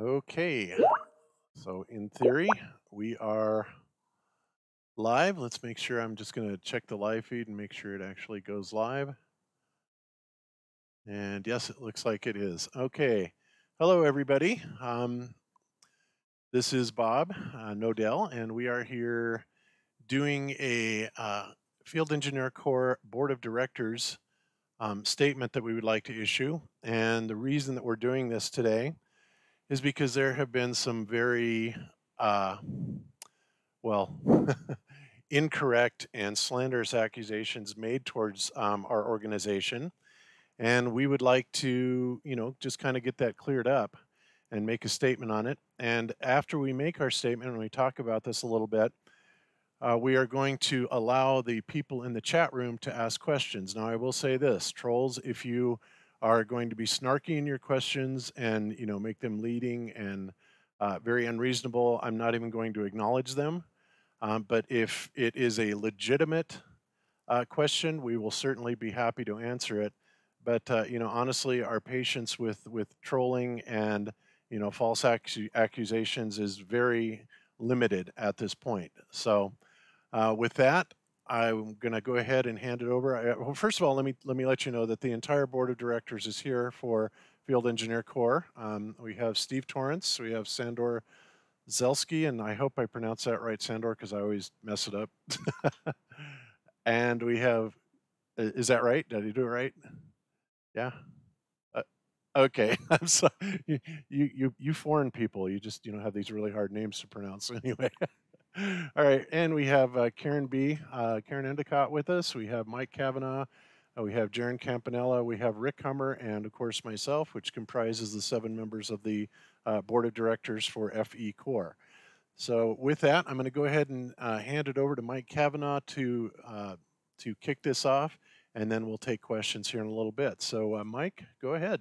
Okay, so in theory, we are live. Let's make sure I'm just going to check the live feed and make sure it actually goes live. And yes, it looks like it is. Okay, hello everybody. This is Bob Nodell, and we are here doing a Field Engineer Corps Board of Directors statement that we would like to issue. And the reason that we're doing this today is because there have been some very well, incorrect and slanderous accusations made towards our organization. And we would like to, just kind of get that cleared up and make a statement on it. And after we make our statement and we talk about this a little bit, we are going to allow the people in the chat room to ask questions. Now, I will say this, trolls, if you are going to be snarky in your questions and, make them leading and very unreasonable, I'm not even going to acknowledge them. But if it is a legitimate question, we will certainly be happy to answer it. But honestly, our patience with trolling and false accusations is very limited at this point. So with that, I'm going to go ahead and hand it over. Well, first of all, let me let you know that the entire board of directors is here for Field Engineer Corps. We have Steve Torrance, we have Sandor Zelski, and I hope I pronounce that right, Sandor, because I always mess it up. And we have, is that right? Did I do it right? Yeah. Okay. I'm sorry. You foreign people, you just have these really hard names to pronounce anyway. All right, and we have Karen B, Karen Endicott with us. We have Mike Kavanaugh. We have Jaron Campanella. We have Rick Hummer, and of course myself, which comprises the 7 members of the board of directors for FECORE. So with that, I'm going to go ahead and hand it over to Mike Kavanaugh to kick this off, and then we'll take questions here in a little bit. So Mike, go ahead.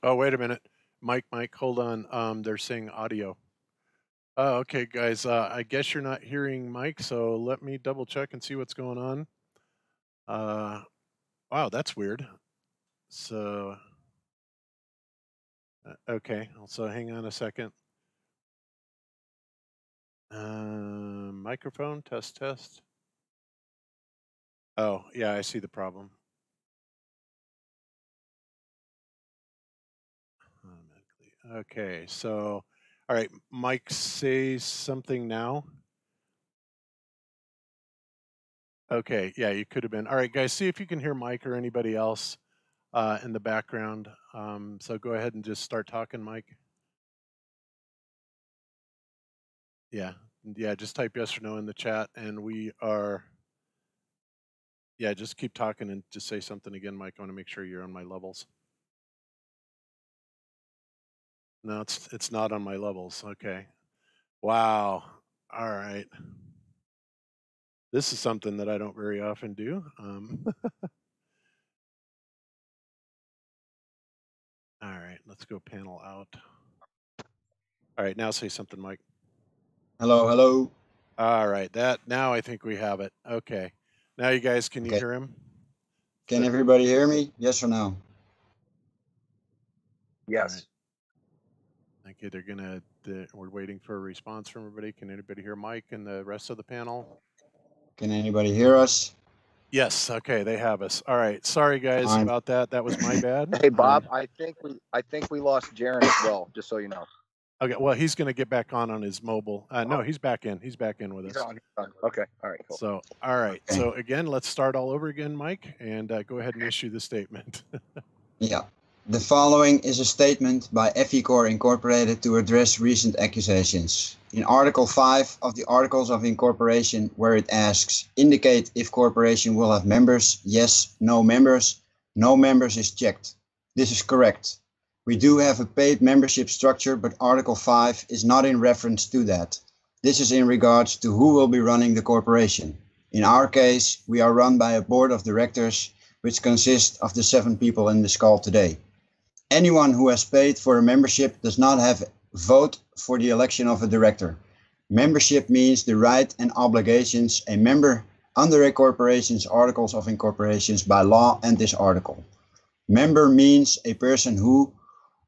Oh, wait a minute. Mike, hold on. They're saying audio. Oh, okay, guys. I guess you're not hearing Mike, so let me double check and see what's going on. Wow, that's weird. So, okay. So hang on a second. Microphone, test, test. Oh, yeah, I see the problem. Okay, so, all right, Mike, say something now. Okay, yeah, you could have been. All right, guys, see if you can hear Mike or anybody else in the background. So go ahead and just start talking, Mike. Yeah, just type yes or no in the chat, and we are. Yeah, just keep talking and just say something again, Mike. I want to make sure you're on my levels. No, it's not on my levels. Okay. Wow. All right. This is something that I don't very often do. All right, let's go panel out. All right, now say something, Mike. Hello, hello. All right, now I think we have it. Okay. Now you guys, can you hear him? Can everybody hear me? Yes or no? Yes. Okay, we're waiting for a response from everybody. Can anybody hear Mike and the rest of the panel? Can anybody hear us? Yes. Okay, they have us. All right. Sorry guys about that. That was my bad. Hey Bob, I think we lost Jaron as well. Just so you know. Okay. Well, he's going to get back on his mobile. No, he's back in. He's back in with us. Okay. All right. Cool. So, all right. Okay. So again, let's start all over again, Mike, and go ahead and issue the statement. Yeah. The following is a statement by FECORE Incorporated to address recent accusations. In Article 5 of the Articles of Incorporation, where it asks, indicate if corporation will have members, yes, no members is checked. This is correct. We do have a paid membership structure, but Article 5 is not in reference to that. This is in regards to who will be running the corporation. In our case, we are run by a board of directors, which consists of the 7 people in this call today. Anyone who has paid for a membership does not have a vote for the election of a director. Membership means the right and obligations a member under a corporation's articles of incorporation by law and this article. Member means a person who,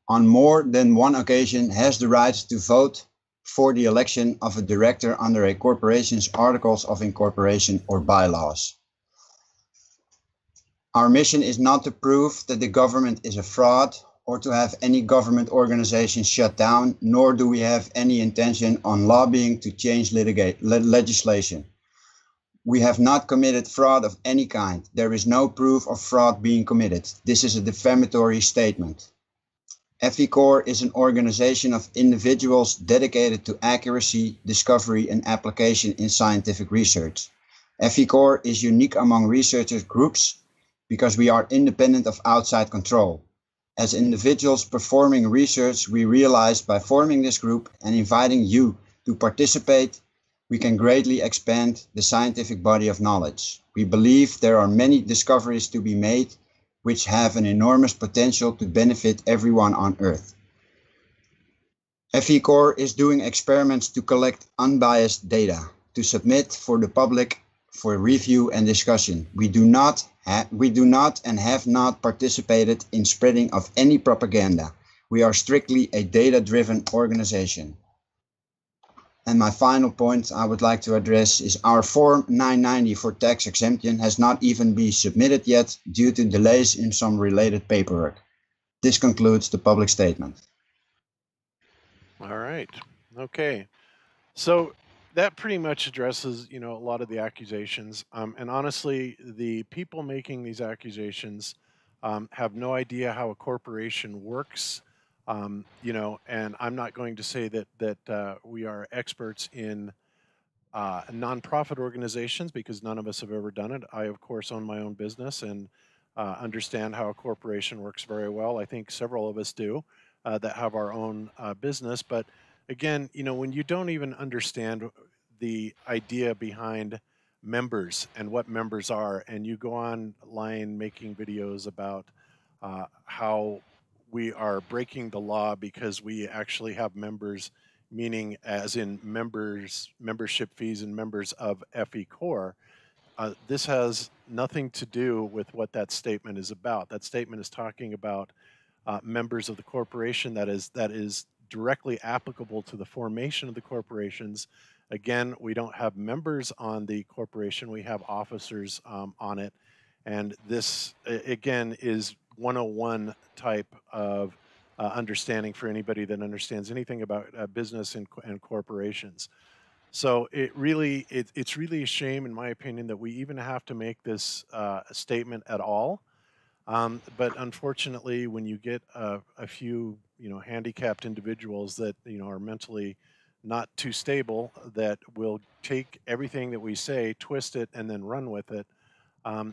on more than one occasion, has the right to vote for the election of a director under a corporation's articles of incorporation or bylaws. Our mission is not to prove that the government is a fraud or to have any government organization shut down, nor do we have any intention on lobbying to change legislation. We have not committed fraud of any kind. There is no proof of fraud being committed. This is a defamatory statement. FECORE is an organization of individuals dedicated to accuracy, discovery, and application in scientific research. FECORE is unique among researchers groups because we are independent of outside control. As individuals performing research, we realized by forming this group and inviting you to participate, we can greatly expand the scientific body of knowledge. We believe there are many discoveries to be made which have an enormous potential to benefit everyone on Earth. FECORE is doing experiments to collect unbiased data to submit for the public for review and discussion. We do not and have not participated in spreading of any propaganda. We are strictly a data-driven organization. And my final point I would like to address is our Form 990 for tax exemption has not even been submitted yet due to delays in some related paperwork. This concludes the public statement. All right. Okay. So that pretty much addresses, a lot of the accusations. And honestly, the people making these accusations have no idea how a corporation works. And I'm not going to say that we are experts in nonprofit organizations because none of us have ever done it. I, of course, own my own business and understand how a corporation works very well. I think several of us do that have our own business. But again, when you don't even understand the idea behind members and what members are, and you go online making videos about how we are breaking the law because we actually have members, meaning as in membership fees and members of FECORE, this has nothing to do with what that statement is about. That statement is talking about members of the corporation that is directly applicable to the formation of the corporations. Again, we don't have members on the corporation, we have officers on it. And this, again, is 101 type of understanding for anybody that understands anything about business and corporations. So it's really a shame, in my opinion, that we even have to make this statement at all. But unfortunately, when you get a few, handicapped individuals that, are mentally not too stable, that will take everything that we say, twist it, and then run with it,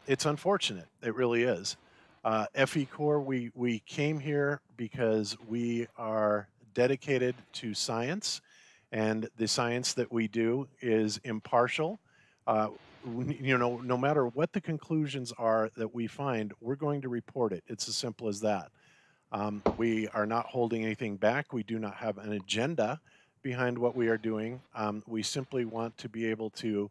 it's unfortunate. It really is. FECORE, we came here because we are dedicated to science, and the science that we do is impartial. No matter what the conclusions are that we find, we're going to report it. It's as simple as that. We are not holding anything back. We do not have an agenda behind what we are doing. We simply want to be able to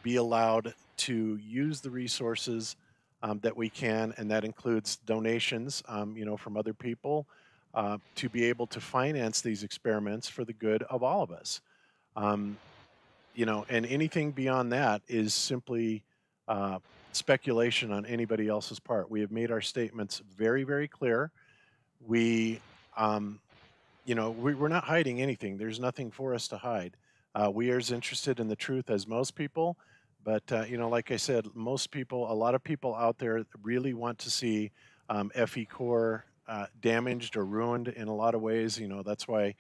be allowed to use the resources that we can, and that includes donations, from other people, to be able to finance these experiments for the good of all of us. And anything beyond that is simply speculation on anybody else's part. We have made our statements very, very clear. We're not hiding anything. There's nothing for us to hide. We are as interested in the truth as most people. But, like I said, a lot of people out there really want to see FECORE damaged or ruined in a lot of ways. That's why,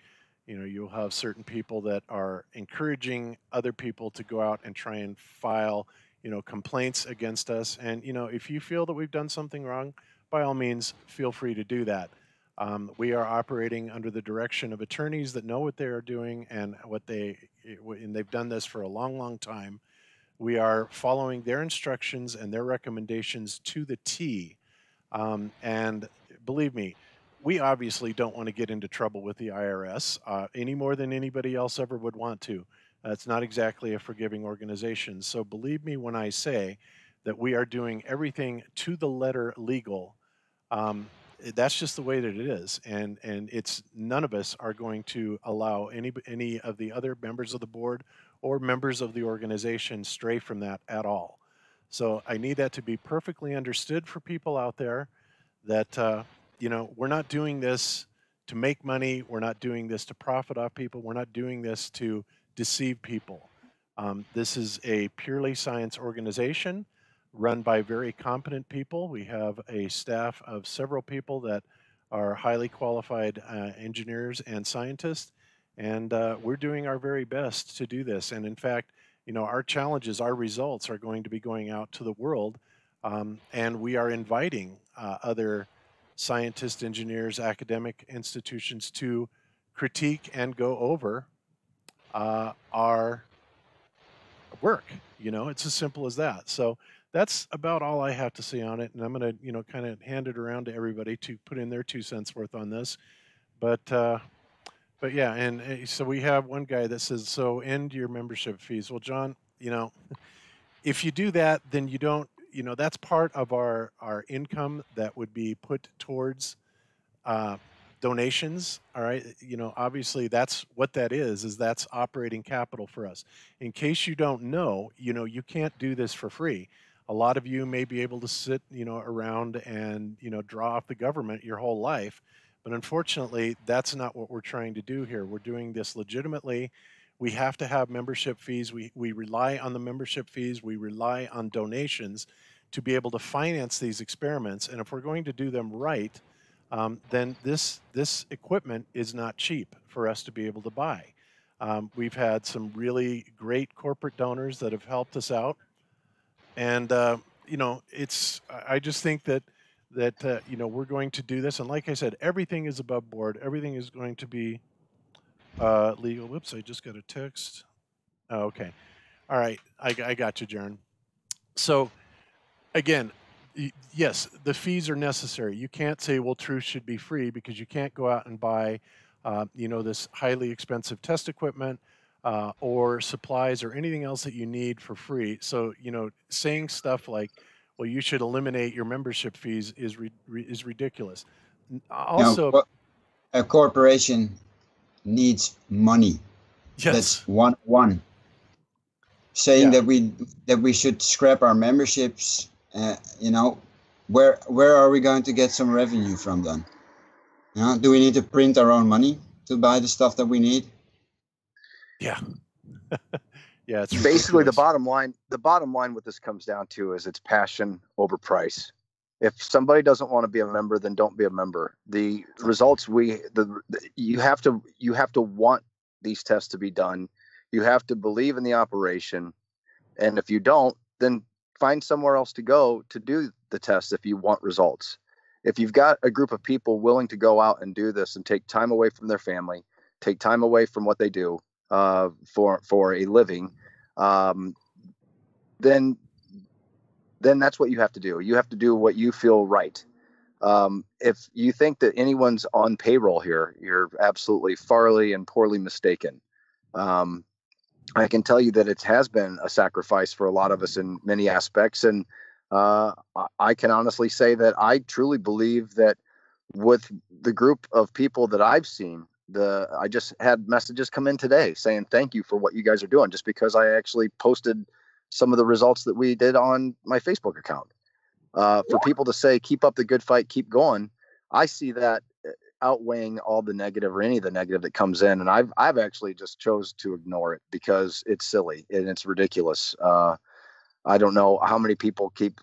you'll have certain people that are encouraging other people to go out and try and file, complaints against us. And, if you feel that we've done something wrong, by all means, feel free to do that. We are operating under the direction of attorneys that know what they are doing and and they've done this for a long, long time. We are following their instructions and their recommendations to the T. And believe me, we obviously don't want to get into trouble with the IRS any more than anybody else ever would want to. It's not exactly a forgiving organization. So believe me when I say that we are doing everything to the letter legal. That's just the way that it is, and it's none of us are going to allow any of the other members of the board or members of the organization stray from that at all. So I need that to be perfectly understood for people out there that, we're not doing this to make money. We're not doing this to profit off people. We're not doing this to deceive people. This is a purely science organization run by very competent people. We have a staff of several people that are highly qualified engineers and scientists, and we're doing our very best to do this. And in fact, our challenges, our results are going to be going out to the world, and we are inviting other scientists, engineers, academic institutions to critique and go over our work. It's as simple as that. So that's about all I have to say on it. And I'm going to, kind of hand it around to everybody to put in their 2 cents worth on this. But yeah, and so we have one guy that says, so end your membership fees. Well, John, if you do that, then you don't, that's part of our income that would be put towards donations. All right. Obviously that's what that is that's operating capital for us. In case you don't know, you can't do this for free. A lot of you may be able to sit, around and, draw off the government your whole life. But unfortunately, that's not what we're trying to do here. We're doing this legitimately. We have to have membership fees. We rely on the membership fees. We rely on donations to be able to finance these experiments. And if we're going to do them right, then this equipment is not cheap for us to be able to buy. We've had some really great corporate donors that have helped us out, and I just think that we're going to do this. And like I said, everything is above board. Everything is going to be legal. Whoops! I just got a text. Oh, okay. All right, I got you, Jaron. So again, yes, the fees are necessary. You can't say, well, truth should be free, because you can't go out and buy, this highly expensive test equipment or supplies or anything else that you need for free. So, saying stuff like, well, you should eliminate your membership fees is ridiculous. Also, A corporation needs money. yes, That's one. Saying that we should scrap our memberships, where are we going to get some revenue from then? Do we need to print our own money to buy the stuff that we need? Yeah. Yeah, it's basically ridiculous. the bottom line what this comes down to is it's passion over price. If somebody doesn't want to be a member, then don't be a member. The results you have to want these tests to be done. You have to believe in the operation. And if you don't, then find somewhere else to go to do the tests if you want results. If you've got a group of people willing to go out and do this and take time away from their family, take time away from what they do for a living, then that's what you have to do. You have to do what you feel right. If you think that anyone's on payroll here, you're absolutely farly and poorly mistaken. I can tell you that it has been a sacrifice for a lot of us in many aspects. And I can honestly say that I truly believe that with the group of people that I've seen, I just had messages come in today saying, thank you for what you guys are doing, just because I actually posted some of the results that we did on my Facebook account. For people to say, keep up the good fight, keep going. I see that outweighing all the negative or any of the negative that comes in. And I've actually just chose to ignore it because it's silly and it's ridiculous. I don't know how many people keep,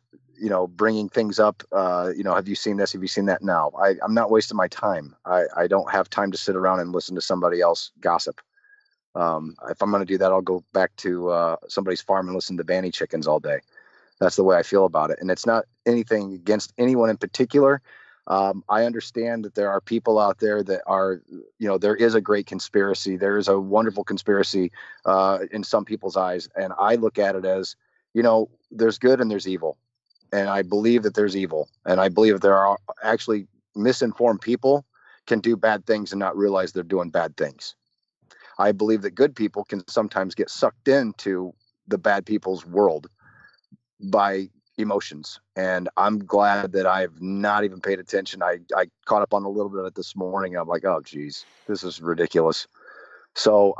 bringing things up, have you seen this? Have you seen that? No, I'm not wasting my time. I don't have time to sit around and listen to somebody else gossip. If I'm going to do that, I'll go back to somebody's farm and listen to banny chickens all day. That's the way I feel about it. And it's not anything against anyone in particular. I understand that there are people out there that are, there is a great conspiracy. There is a wonderful conspiracy in some people's eyes. And I look at it as, there's good and there's evil. And I believe that there's evil. And I believe that there are actually misinformed people can do bad things and not realize they're doing bad things. I believe that good people can sometimes get sucked into the bad people's world by emotions. And I'm glad that I've not even paid attention. I caught up on a little bit of it this morning. I'm like, oh, geez, this is ridiculous. So,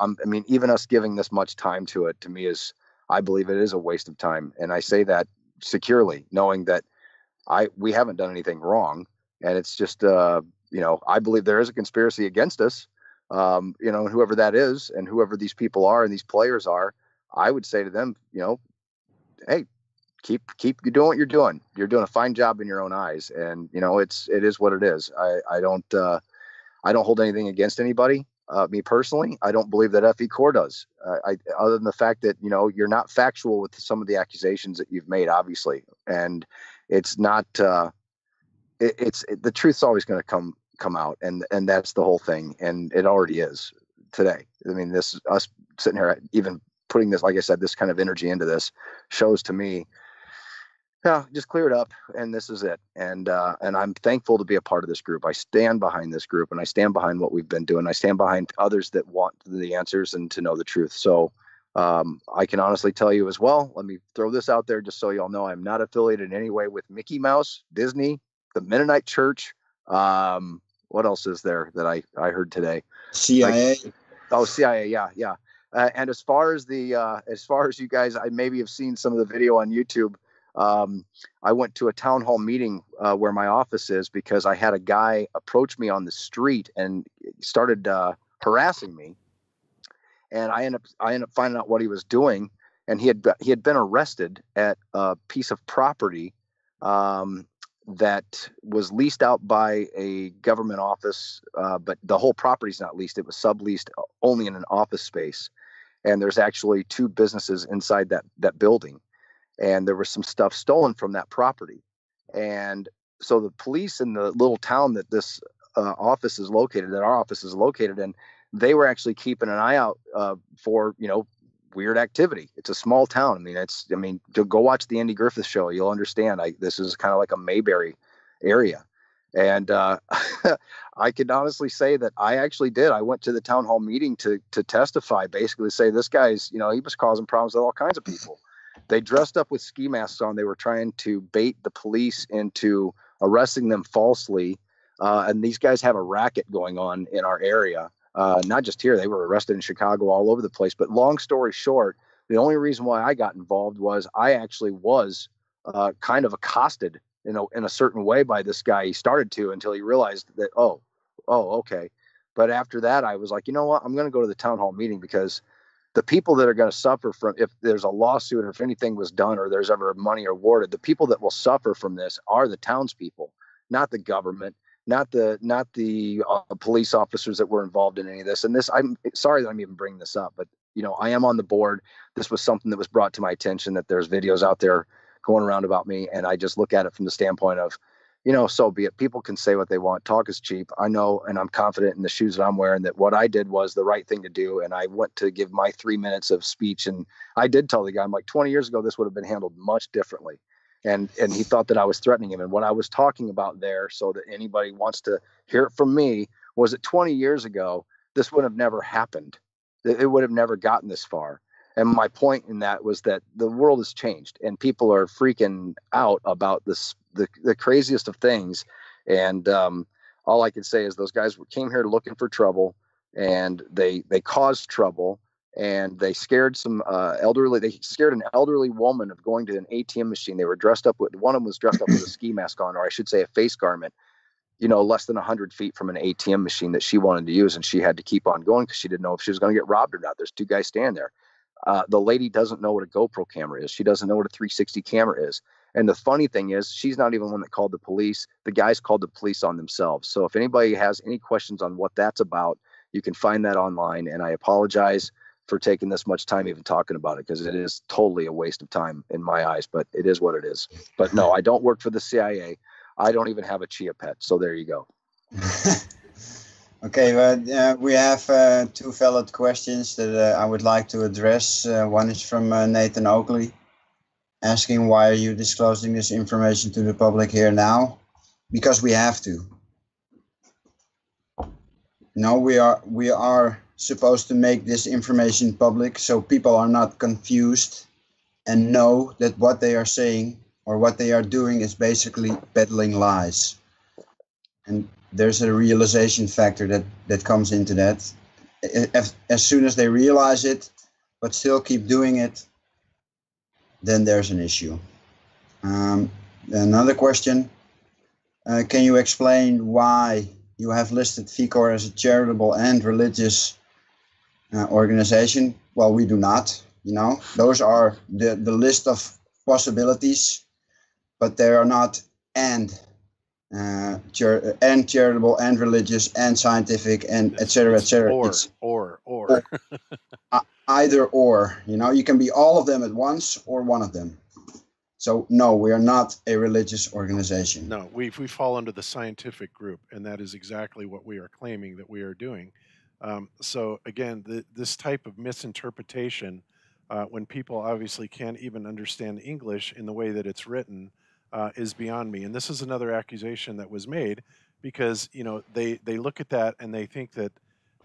even us giving this much time to it, to me, I believe it is a waste of time. And I say that securely, knowing that we haven't done anything wrong. And it's just, I believe there is a conspiracy against us. Whoever that is and whoever these people are and these players are, I would say to them, hey, keep doing what you're doing. You're doing a fine job in your own eyes. And, it is what it is. I don't hold anything against anybody. Me personally, I don't believe that FECORE does. Other than the fact that, you're not factual with some of the accusations that you've made, obviously. And it's not, the truth's always going to come out, and that's the whole thing. And it already is today. This us sitting here, even putting this, like I said, this kind of energy into this shows to me, yeah, just clear it up, and this is it. And I'm thankful to be a part of this group. I stand behind this group, and I stand behind what we've been doing. I stand behind others that want the answers and to know the truth. So I can honestly tell you as well, let me throw this out there just so you all know, I'm not affiliated in any way with Mickey Mouse, Disney, the Mennonite Church. What else is there that I heard today? CIA. CIA. Yeah. And as far as you guys, I maybe have seen some of the video on YouTube. I went to a town hall meeting where my office is because I had a guy approach me on the street and started harassing me. And I ended up finding out what he was doing. And he had been arrested at a piece of property that was leased out by a government office, but the whole property's not leased. It was subleased only in an office space. And there's actually 2 businesses inside that building. And there was some stuff stolen from that property. And so the police in the little town that this office is located, that our office is located in, they were actually keeping an eye out for, weird activity. It's a small town. To go watch the Andy Griffith show, you'll understand. This is kind of like a Mayberry area. And I can honestly say that I actually did. I went to the town hall meeting to testify, basically say this guy's, he was causing problems with all kinds of people. They dressed up with ski masks on. They were trying to bait the police into arresting them falsely. And these guys have a racket going on in our area. Not just here. They were arrested in Chicago, all over the place. But long story short, the only reason why I got involved was I actually was kind of accosted, in a certain way by this guy. He started to, until he realized that, oh, okay. But after that, I was like, you know what? I'm going to go to the town hall meeting, because the people that are going to suffer from, if there's a lawsuit or if anything was done or there's ever money awarded, the people that will suffer from this are the townspeople, not the government, not the police officers that were involved in any of this. And this, I'm sorry that I'm even bringing this up, but I am on the board. This was something that was brought to my attention, that there's videos out there going around about me. And I just look at it from the standpoint of, so be it. People can say what they want. Talk is cheap. I know, and I'm confident in the shoes that I'm wearing, that what I did was the right thing to do. And I went to give my 3 minutes of speech. And I did tell the guy, I'm like, 20 years ago, this would have been handled much differently. And he thought that I was threatening him. And what I was talking about there, so that anybody wants to hear it from me, was that 20 years ago, this would have never happened. It would have never gotten this far. And my point in that was that the world has changed, and people are freaking out about this, the craziest of things. And all I can say is those guys came here looking for trouble, and they caused trouble, and they scared some they scared an elderly woman of going to an ATM machine. They were dressed up with, one of them was dressed up with a ski mask on, or I should say a face garment, less than 100 feet from an ATM machine that she wanted to use. And she had to keep on going because she didn't know if she was going to get robbed or not. There's 2 guys standing there. The lady doesn't know what a GoPro camera is. She doesn't know what a 360 camera is. And the funny thing is, she's not even the one that called the police. The guys called the police on themselves. So if anybody has any questions on what that's about, you can find that online. And I apologize for taking this much time even talking about it, because it is totally a waste of time in my eyes, but it is what it is. But no, I don't work for the CIA. I don't even have a chia pet. So there you go. Okay, but we have two valid questions that I would like to address. One is from Nathan Oakley, asking why are you disclosing this information to the public here now? Because we have to. No, we are supposed to make this information public so people are not confused and know that what they are saying or what they are doing is basically peddling lies. And there's a realization factor that comes into that. As soon as they realize it, but still keep doing it, then there's an issue. Another question, can you explain why you have listed FECORE as a charitable and religious organization? Well, we do not. Those are the list of possibilities, but they are not and charitable and religious and scientific and etc. etc. It's or either or. You can be all of them at once or one of them. So no, we are not a religious organization. No, we fall under the scientific group, and that is exactly what we are claiming that we are doing. So again, this type of misinterpretation, when people obviously can't even understand English in the way that it's written, is beyond me. And this is another accusation that was made because they look at that and they think that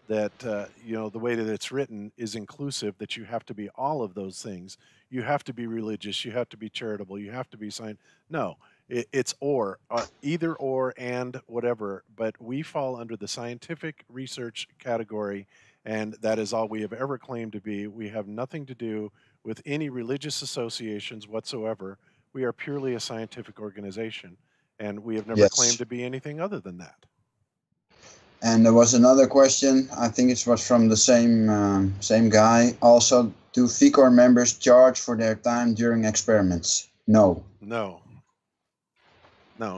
the way that it's written is inclusive, that you have to be all of those things. You have to be religious, you have to be charitable, you have to be science. No, it's or either or and whatever, but we fall under the scientific research category, and that is all we have ever claimed to be. We have nothing to do with any religious associations whatsoever. We are purely a scientific organization, and we have never claimed Yes. to be anything other than that. And there was another question, I think it was from the same guy. Also, do FECORE members charge for their time during experiments? No. No.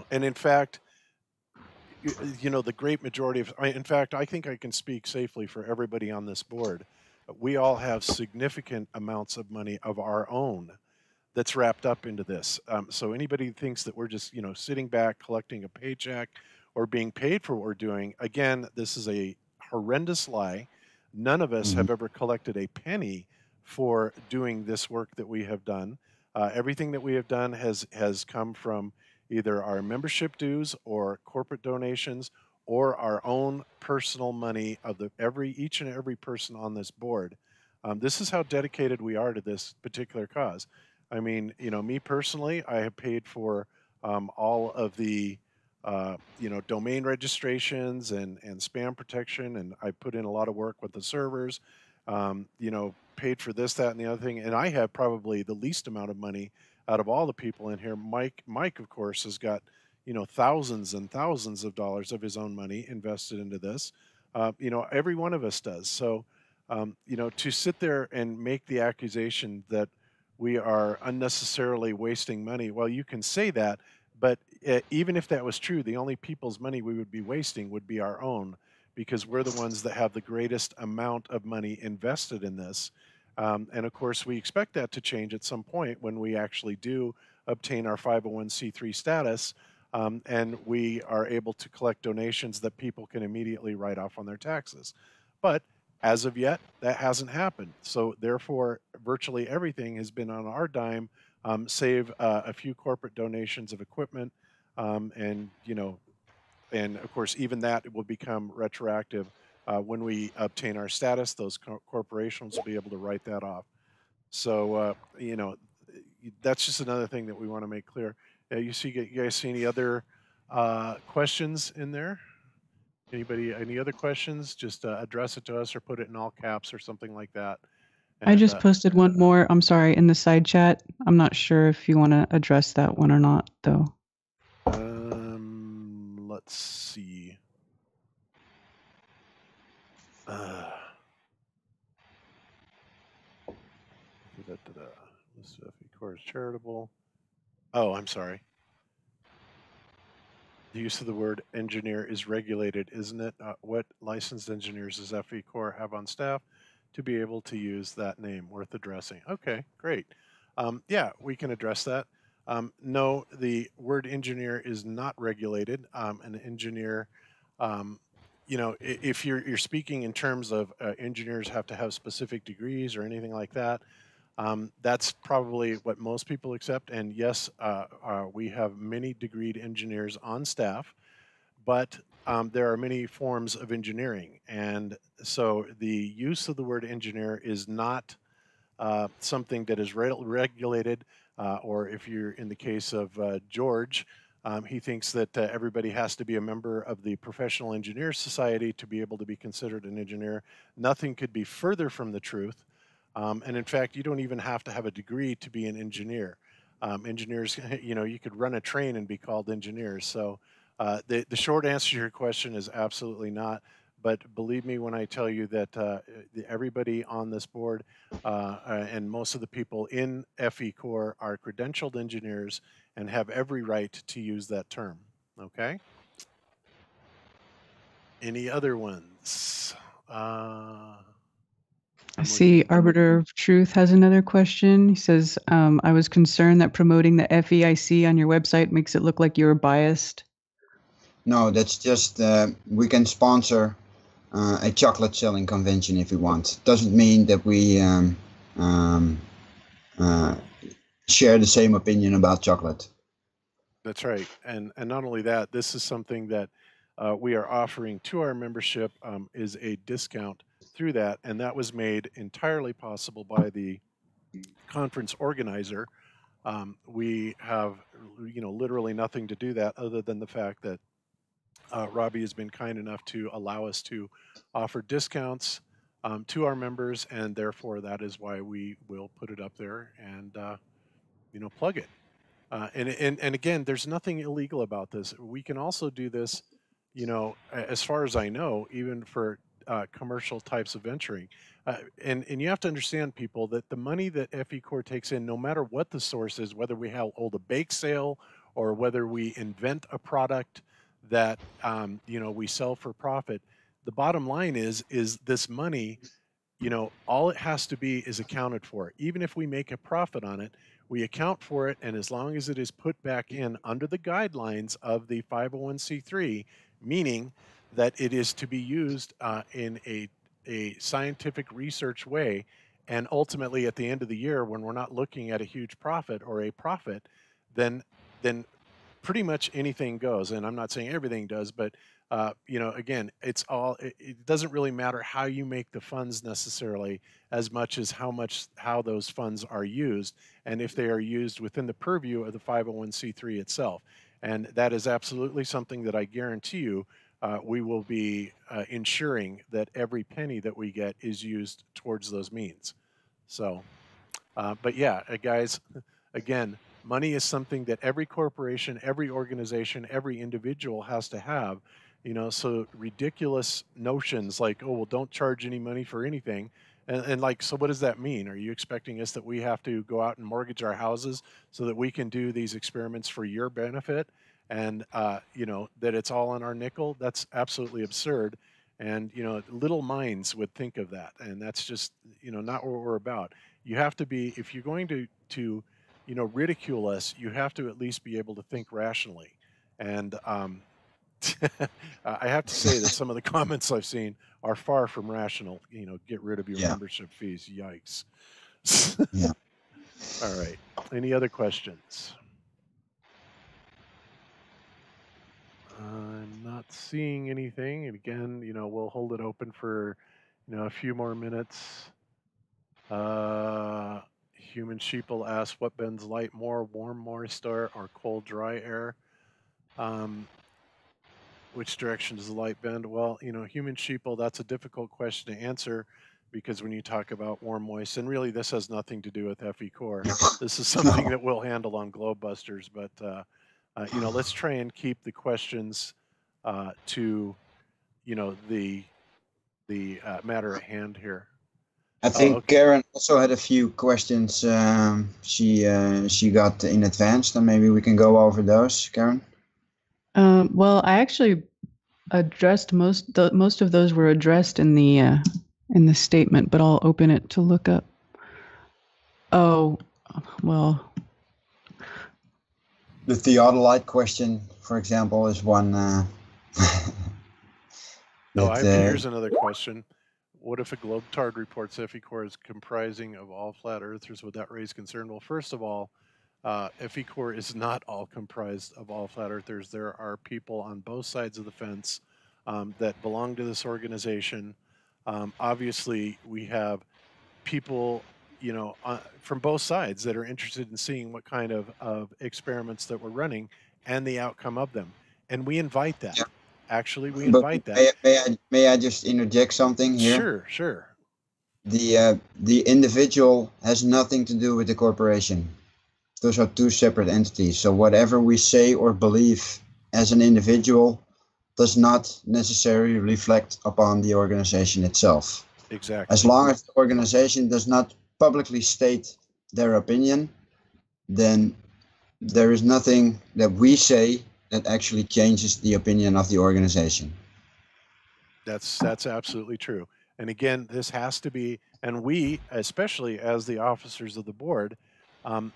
And in fact, the great majority of, in fact, I think I can speak safely for everybody on this board. We all have significant amounts of money of our own that's wrapped up into this. So anybody who thinks that we're just, sitting back collecting a paycheck or being paid for what we're doing, again, this is a horrendous lie. None of us have ever collected a penny for doing this work that we have done. Everything that we have done has come from either our membership dues or corporate donations or our own personal money of each and every person on this board. This is how dedicated we are to this particular cause. I mean, me personally, I have paid for all of the domain registrations and spam protection, and I put in a lot of work with the servers. Paid for this, that, and the other thing, and I have probably the least amount of money out of all the people in here. Mike, of course, has got thousands and thousands of dollars of his own money invested into this. Every one of us does. So, to sit there and make the accusation that we are unnecessarily wasting money, well, you can say that, but even if that was true, the only people's money we would be wasting would be our own, because we're the ones that have the greatest amount of money invested in this. And of course, we expect that to change at some point when we actually do obtain our 501c3 status, and we are able to collect donations that people can immediately write off on their taxes. But as of yet, that hasn't happened. So therefore, virtually everything has been on our dime, save a few corporate donations of equipment, and of course, even that will become retroactive when we obtain our status. Those corporations will be able to write that off. So that's just another thing that we want to make clear. You guys see any other questions in there? Anybody, any other questions? Just address it to us or put it in all caps or something like that. I just posted one more, I'm sorry, in the side chat. I'm not sure if you want to address that one or not, though. Let's see. FECORE is charitable. Oh, I'm sorry. The use of the word engineer is regulated, isn't it? What licensed engineers does FECORE have on staff to be able to use that name? Worth addressing. Okay, great. Yeah, we can address that. No, the word engineer is not regulated. An engineer, um, if you're speaking in terms of engineers have to have specific degrees or anything like that, that's probably what most people accept. And yes, we have many degreed engineers on staff, but there are many forms of engineering. And so the use of the word engineer is not something that is regulated, or if you're in the case of George, he thinks that everybody has to be a member of the Professional Engineers Society to be able to be considered an engineer. Nothing could be further from the truth. And in fact, you don't even have to have a degree to be an engineer. Engineers, you could run a train and be called engineers. So the short answer to your question is absolutely not. But believe me when I tell you that everybody on this board and most of the people in FECORE are credentialed engineers and have every right to use that term. Okay. Any other ones? I see Arbiter of Truth has another question. He says, I was concerned that promoting the FEIC on your website makes it look like you're biased. No, that's just we can sponsor a chocolate selling convention if we want. Doesn't mean that we share the same opinion about chocolate. That's right, and not only that, this is something that we are offering to our membership is a discount through that, and that was made entirely possible by the conference organizer. We have, literally nothing to do that other than the fact that Robbie has been kind enough to allow us to offer discounts to our members, and therefore that is why we will put it up there and plug it. And again, there's nothing illegal about this. We can also do this, as far as I know, even for commercial types of venturing. And you have to understand, people, that the money that FECORE takes in, no matter what the source is, whether we hold a bake sale or whether we invent a product that we sell for profit, the bottom line is this money, all it has to be is accounted for. Even if we make a profit on it, we account for it, and as long as it is put back in under the guidelines of the 501c3, meaning that it is to be used in a scientific research way, and ultimately at the end of the year, when we're not looking at a huge profit or a profit, then pretty much anything goes. And I'm not saying everything does, but again, it doesn't really matter how you make the funds necessarily, as much as how those funds are used, and if they are used within the purview of the 501c3 itself. And that is absolutely something that I guarantee you we will be ensuring that every penny that we get is used towards those means. So, but yeah, guys, again, money is something that every corporation, every organization, every individual has to have. So ridiculous notions like, oh, well, don't charge any money for anything. And like, so what does that mean? Are you expecting us that we have to go out and mortgage our houses so that we can do these experiments for your benefit? And, that it's all on our nickel? That's absolutely absurd. And, little minds would think of that. And that's just, not what we're about. You have to be, if you're going to ridicule us, you have to at least be able to think rationally. And I have to say that some of the comments I've seen are far from rational. Get rid of your Yeah. membership fees. Yikes. Yeah. All right. Any other questions? I'm not seeing anything. And again, we'll hold it open for, a few more minutes. Human sheeple asks, what bends light more, warm moist air or cold dry air? Which direction does the light bend? Well, human sheeple, that's a difficult question to answer, because when you talk about warm moist, and really this has nothing to do with FECORE. This is something that we'll handle on Globebusters, but let's try and keep the questions to the matter at hand here. I think okay. Karen also had a few questions she got in advance, and maybe we can go over those, Karen. Well, I actually addressed most of those were addressed in the statement, but I'll open it to look up. Oh, well, The theodolite question, for example, is one Here's that another question. What if a globetard reports FECORE is comprising of all flat earthers? Would that raise concern? Well, first of all, FECORE is not all comprised of all flat earthers. There are people on both sides of the fence that belong to this organization. Obviously, we have people, from both sides that are interested in seeing what kind of experiments that we're running and the outcome of them. And we invite that. yeah. Actually, we But invite that. may I just interject something here? Sure, sure. The individual has nothing to do with the corporation. Those are two separate entities. So whatever we say or believe as an individual does not necessarily reflect upon the organization itself. Exactly. As long as the organization does not publicly state their opinion, then there is nothing that we say that actually changes the opinion of the organization. That's absolutely true. And again, this has to be, and we, especially as the officers of the board,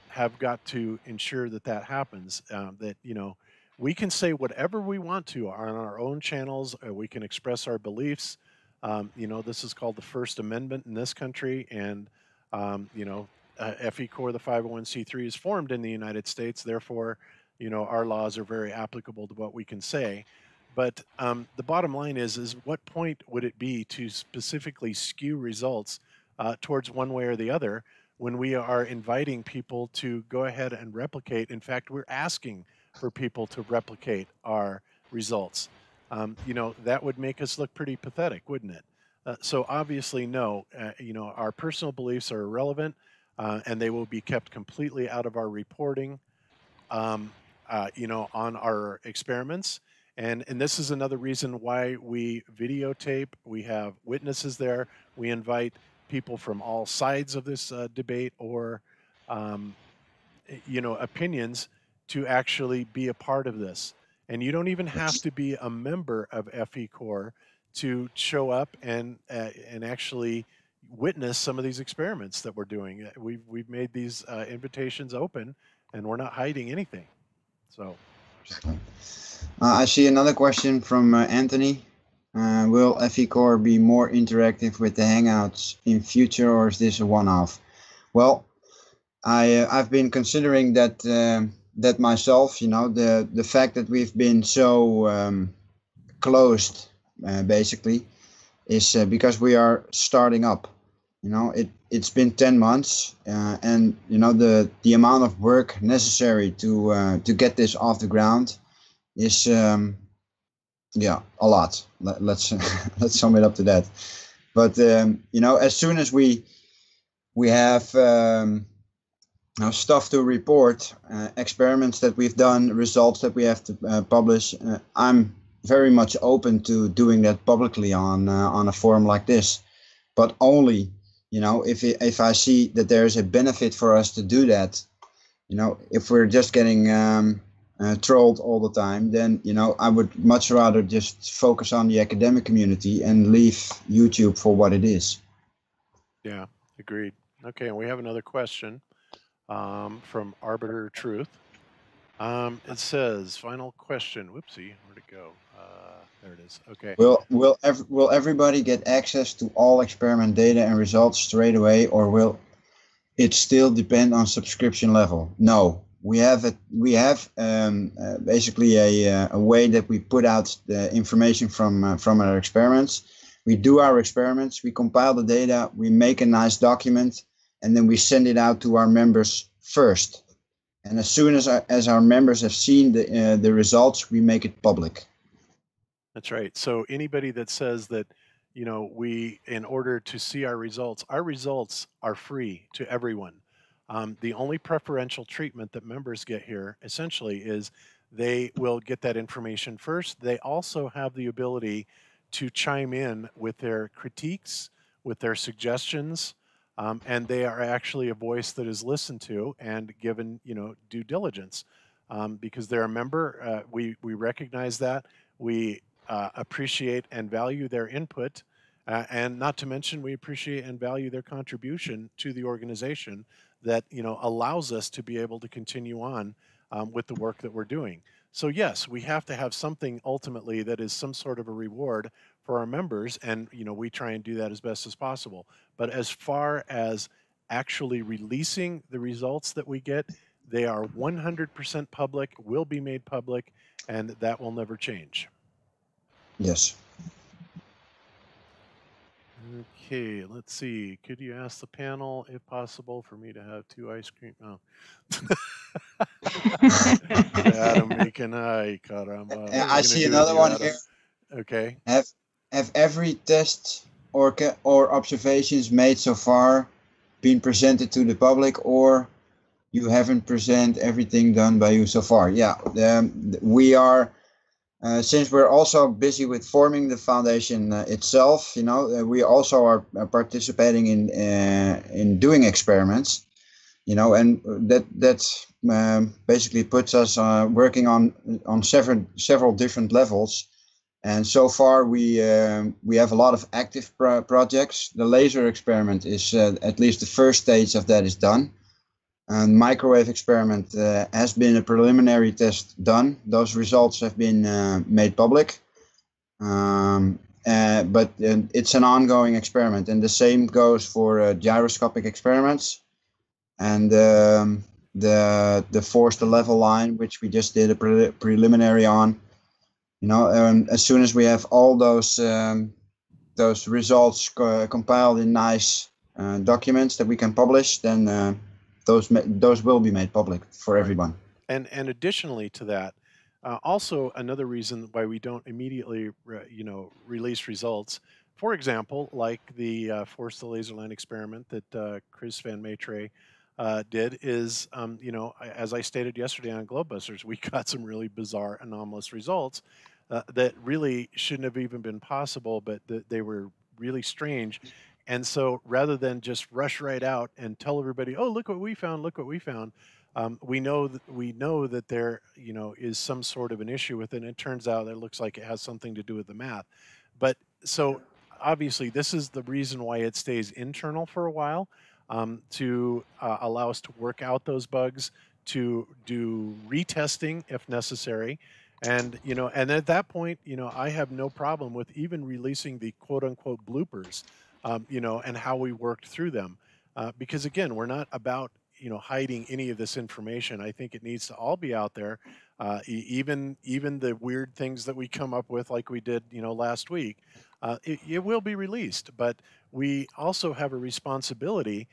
have got to ensure that that happens. That we can say whatever we want to on our own channels. We can express our beliefs. This is called the First Amendment in this country, and FECORE, the 501c3, is formed in the United States. Therefore, our laws are very applicable to what we can say. But the bottom line is what point would it be to specifically skew results towards one way or the other when we are inviting people to go ahead and replicate? In fact, we're asking for people to replicate our results. That would make us look pretty pathetic, wouldn't it? So obviously, no. Our personal beliefs are irrelevant, and they will be kept completely out of our reporting. On our experiments. And this is another reason why we videotape. We have witnesses there. We invite people from all sides of this debate or, opinions to actually be a part of this. And you don't even have to be a member of FECORE to show up and actually witness some of these experiments that we're doing. We've made these invitations open, and we're not hiding anything. So, I see another question from Anthony. Will FECORE be more interactive with the Hangouts in future, or is this a one-off? Well, I've been considering that myself. The fact that we've been so closed, basically, is because we are starting up. It's been 10 months, and the amount of work necessary to get this off the ground is a lot. Let's let's sum it up to that. But as soon as we have stuff to report, experiments that we've done, results that we have to publish, I'm very much open to doing that publicly on a forum like this, but only if I see that there's a benefit for us to do that. If we're just getting trolled all the time, then I would much rather just focus on the academic community and leave YouTube for what it is. Yeah, agreed. Okay, and we have another question from Arbiter Truth. It says, final question. Whoopsie, where'd it go? There it is. Okay. Will everybody get access to all experiment data and results straight away, or will it still depend on subscription level? No, we have basically a way that we put out the information from our experiments. We do our experiments, we compile the data, we make a nice document, and then we send it out to our members first. And as soon as our members have seen the results, we make it public. That's right. So anybody that says that, we, in order to see our results are free to everyone. The only preferential treatment that members get here essentially is they will get that information first. They also have the ability to chime in with their critiques, with their suggestions, and they are actually a voice that is listened to and given, due diligence, because they're a member. We recognize that. We appreciate and value their input, and not to mention we appreciate and value their contribution to the organization that allows us to be able to continue on with the work that we're doing. So yes, we have to have something ultimately that is some sort of a reward for our members, and we try and do that as best as possible. But as far as actually releasing the results that we get, they are 100% public, will be made public, and that will never change. Yes. Okay, let's see. Could you ask the panel, if possible, for me to have 2 ice cream? Oh. Adam, make an eye, caramba. What are we I gonna see do with another you, one Adam? here. Okay. Have every test or observations made so far been presented to the public, or you haven't presented everything done by you so far? Yeah, we are. Since we're also busy with forming the foundation itself, we also are participating in doing experiments, and that basically puts us working on several different levels. And so far, we have a lot of active projects. The laser experiment is at least the first stage of that is done. And microwave experiment has been a preliminary test done. Those results have been made public. But it's an ongoing experiment, and the same goes for gyroscopic experiments and the force to level line, which we just did a preliminary on. As soon as we have all those results compiled in nice documents that we can publish, then those will be made public for everyone. And additionally to that, also another reason why we don't immediately, release results. For example, like the force to laser line experiment that Chris Van Maitre did is, as I stated yesterday on Globebusters, we got some really bizarre, anomalous results that really shouldn't have even been possible, but they were really strange. And so rather than just rush right out and tell everybody, "Oh, look what we found! Look what we found," we know that there is some sort of an issue with it. And it turns out it looks like it has something to do with the math. But so obviously, this is the reason why it stays internal for a while, to allow us to work out those bugs, to do retesting if necessary. And and at that point, I have no problem with even releasing the quote unquote bloopers, and how we worked through them, because again, we're not about hiding any of this information. I think it needs to all be out there, even the weird things that we come up with, like we did last week. It will be released, but we also have a responsibility,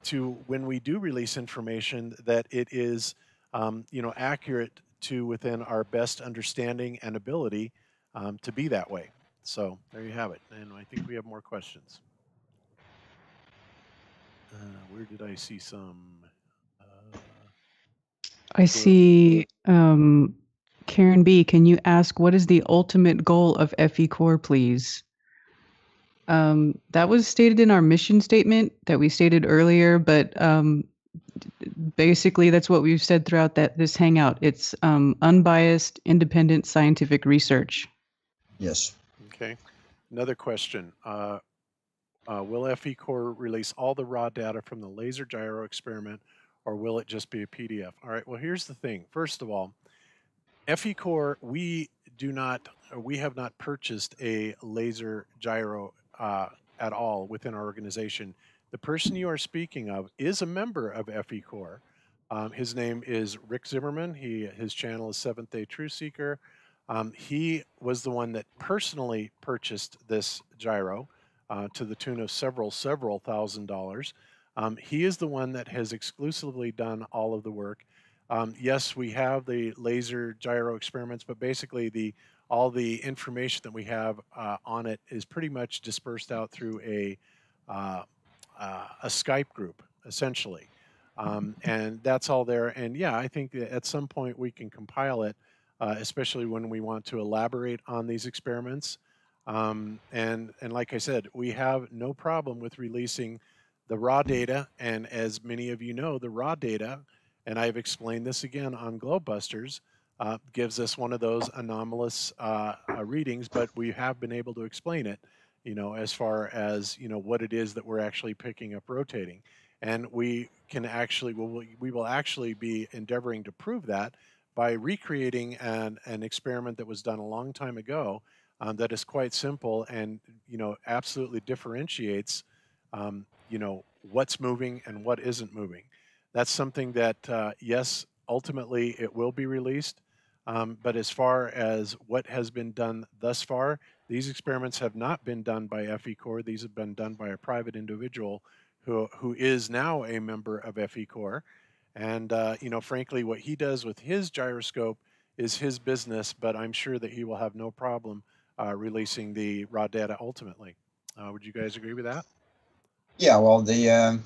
to, when we do release information, that it is accurate to within our best understanding and ability, to be that way. So there you have it. And I think we have more questions. Where did I see some? I see Karen B. Can you ask what is the ultimate goal of FECORE, please? That was stated in our mission statement that we stated earlier, but basically that's what we've said throughout this hangout. It's unbiased, independent scientific research. Yes. Okay. Another question. Will FECORE release all the raw data from the laser gyro experiment, or will it just be a PDF? All right. Well, here's the thing. First of all, FECORE, we have not purchased a laser gyro at all within our organization. The person you are speaking of is a member of FECORE. His name is Rick Zimmerman. His channel is Seventh Day Truth Seeker. He was the one that personally purchased this gyro to the tune of several $1,000s. He is the one that has exclusively done all of the work. Yes, we have the laser gyro experiments, but basically all the information that we have on it is pretty much dispersed out through a Skype group, essentially. And that's all there. And yeah, I think that at some point we can compile it, especially when we want to elaborate on these experiments. And like I said, we have no problem with releasing the raw data, and as many of you know, the raw data, and I've explained this again on Globebusters, gives us one of those anomalous readings, but we have been able to explain it, as far as, what it is that we're actually picking up rotating. And we can actually, we will actually be endeavoring to prove that by recreating an experiment that was done a long time ago, that is quite simple and, absolutely differentiates, what's moving and what isn't moving. That's something that, yes, ultimately it will be released. But as far as what has been done thus far, these experiments have not been done by FECORE. These have been done by a private individual who is now a member of FECORE. And, frankly, what he does with his gyroscope is his business, but I'm sure that he will have no problem releasing the raw data ultimately. Would you guys agree with that? Yeah, well, the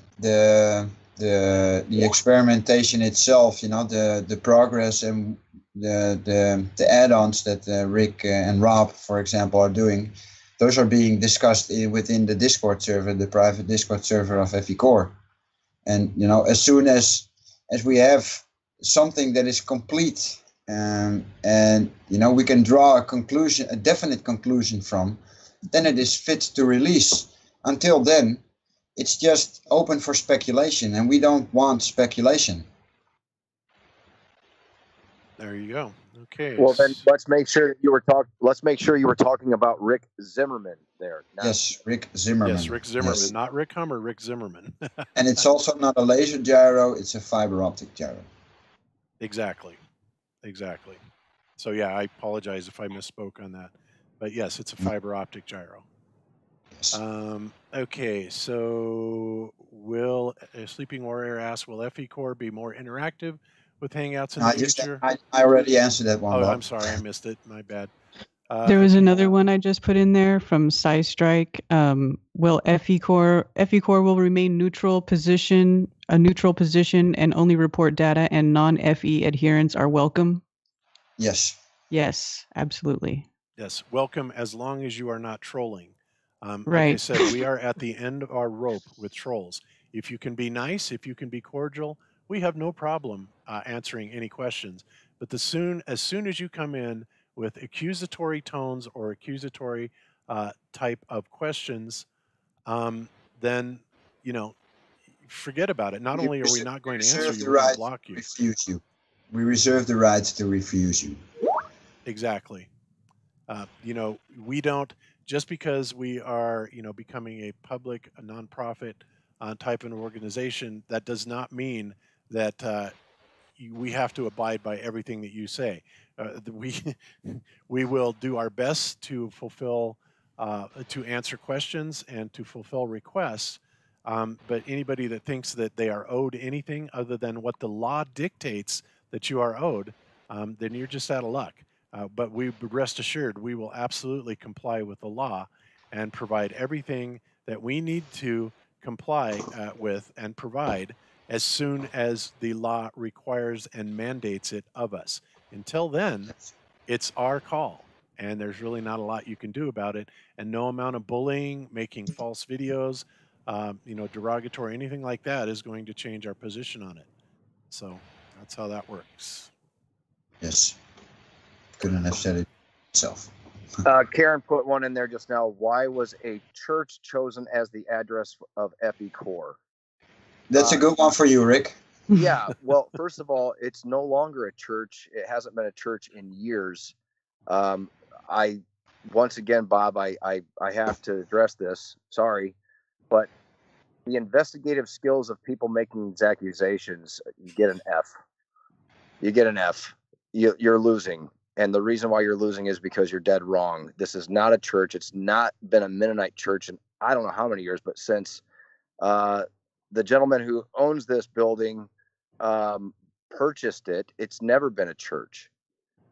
experimentation itself, the progress and the add-ons that Rick and Rob, for example, are doing, those are being discussed within the Discord server, the private Discord server of FECORE. And as soon as we have something that is complete, and we can draw a conclusion, a definite conclusion from, then it is fit to release. Until then, it's just open for speculation, and we don't want speculation. There you go. Okay. Well, then let's make sure you were talking about Rick Zimmerman there. Yes, Rick Zimmerman. Yes, Rick Zimmerman, not Rick Hummer, Rick Zimmerman. And it's also not a laser gyro; it's a fiber optic gyro. Exactly. So yeah, I apologize if I misspoke on that, but yes, it's a fiber optic gyro. Yes. Okay, so will Sleeping Warrior ask, will FECORE be more interactive with Hangouts in the future? I already answered that one. Oh, I'm sorry, I missed it. My bad. There was another one I just put in there from SciStrike. Will FECORE will remain a neutral position, and only report data, and non-FE adherents are welcome? Yes. Yes, absolutely. Yes, welcome as long as you are not trolling. Right. Like I said, we are at the end of our rope with trolls. If you can be nice, if you can be cordial, we have no problem answering any questions. But as soon as you come in with accusatory tones or accusatory type of questions, then forget about it. Not only are we not going to answer you, we're going to block you. Refuse you. We reserve the right to refuse you. Exactly. We don't, just because we are, becoming a public, a nonprofit type of organization, that does not mean that we have to abide by everything that you say. We will do our best to fulfill, to answer questions and to fulfill requests. But anybody that thinks that they are owed anything other than what the law dictates that you are owed, then you're just out of luck. But rest assured, we will absolutely comply with the law and provide everything that we need to comply with and provide as soon as the law requires and mandates it of us. Until then, it's our call, and there's really not a lot you can do about it. And no amount of bullying, making false videos, derogatory, anything like that is going to change our position on it. So that's how that works. Yes. Couldn't have said it itself. Karen put one in there just now. Why was a church chosen as the address of FECORE? That's a good one for you, Rick. Yeah. Well, first of all, it's no longer a church. It hasn't been a church in years. Once again, Bob, I have to address this. Sorry, but the investigative skills of people making these accusations, you get an F. You get an F. You're losing. And the reason why you're losing is because you're dead wrong. This is not a church. It's not been a Mennonite church in I don't know how many years, but since the gentleman who owns this building purchased it, it's never been a church.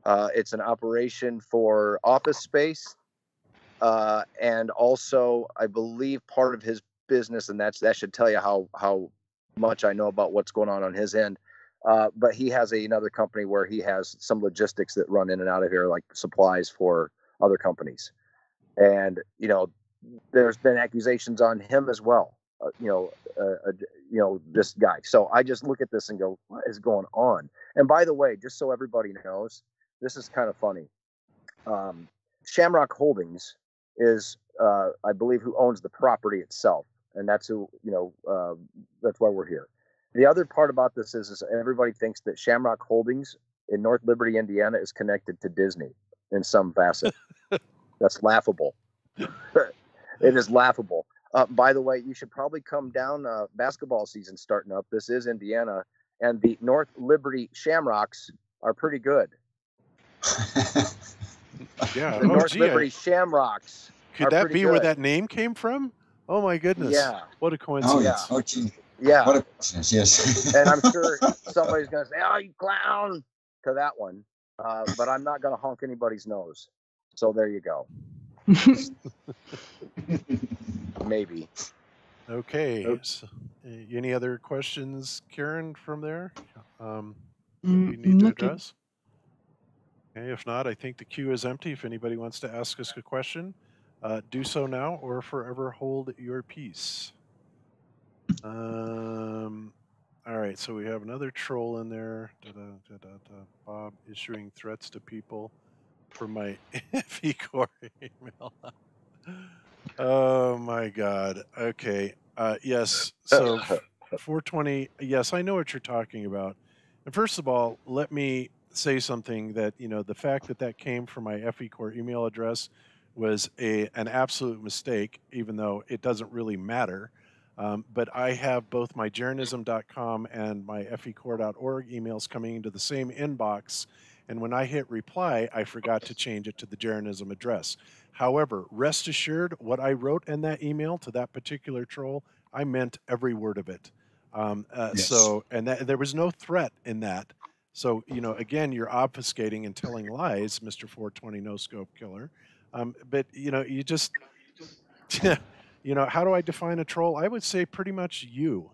It's an operation for office space. And also, I believe part of his business, and that should tell you how much I know about what's going on his end. But he has another company where he has some logistics that run in and out of here, like supplies for other companies. And, there's been accusations on him as well. this guy. So I just look at this and go, what is going on? And by the way, just so everybody knows, this is kind of funny. Shamrock Holdings is, I believe, who owns the property itself, and that's who, that's why we're here. The other part about this is everybody thinks that Shamrock Holdings in North Liberty, Indiana, is connected to Disney in some facet. That's laughable. It is laughable. By the way, you should probably come down. Basketball season starting up. This is Indiana, and the North Liberty Shamrocks are pretty good. Yeah. The North Liberty Shamrocks. Could that be where that name came from? Oh my goodness! Yeah. What a coincidence! Oh, yeah. Yeah. What a coincidence! Yes. And I'm sure somebody's going to say, "Oh, you clown," to that one. But I'm not going to honk anybody's nose. So there you go. Maybe. Okay. So, any other questions, Karen, from there? You need to address? Okay, if not, I think the queue is empty. If anybody wants to ask us a question, do so now or forever hold your peace. All right, so we have another troll in there. Bob issuing threats to people from my FECORE email. Oh my God. Okay. Yes. So 420. Yes, I know what you're talking about. And first of all, let me say something that, the fact that that came from my FECORE email address was an absolute mistake, even though it doesn't really matter. But I have both my Jeranism.com and my FECORE.org emails coming into the same inbox. And when I hit reply, I forgot to change it to the Jeranism address. However, rest assured, what I wrote in that email to that particular troll, I meant every word of it. Yes. So, and there was no threat in that. So, again, you're obfuscating and telling lies, Mr. 420 No Scope Killer. But, you just, how do I define a troll? I would say pretty much you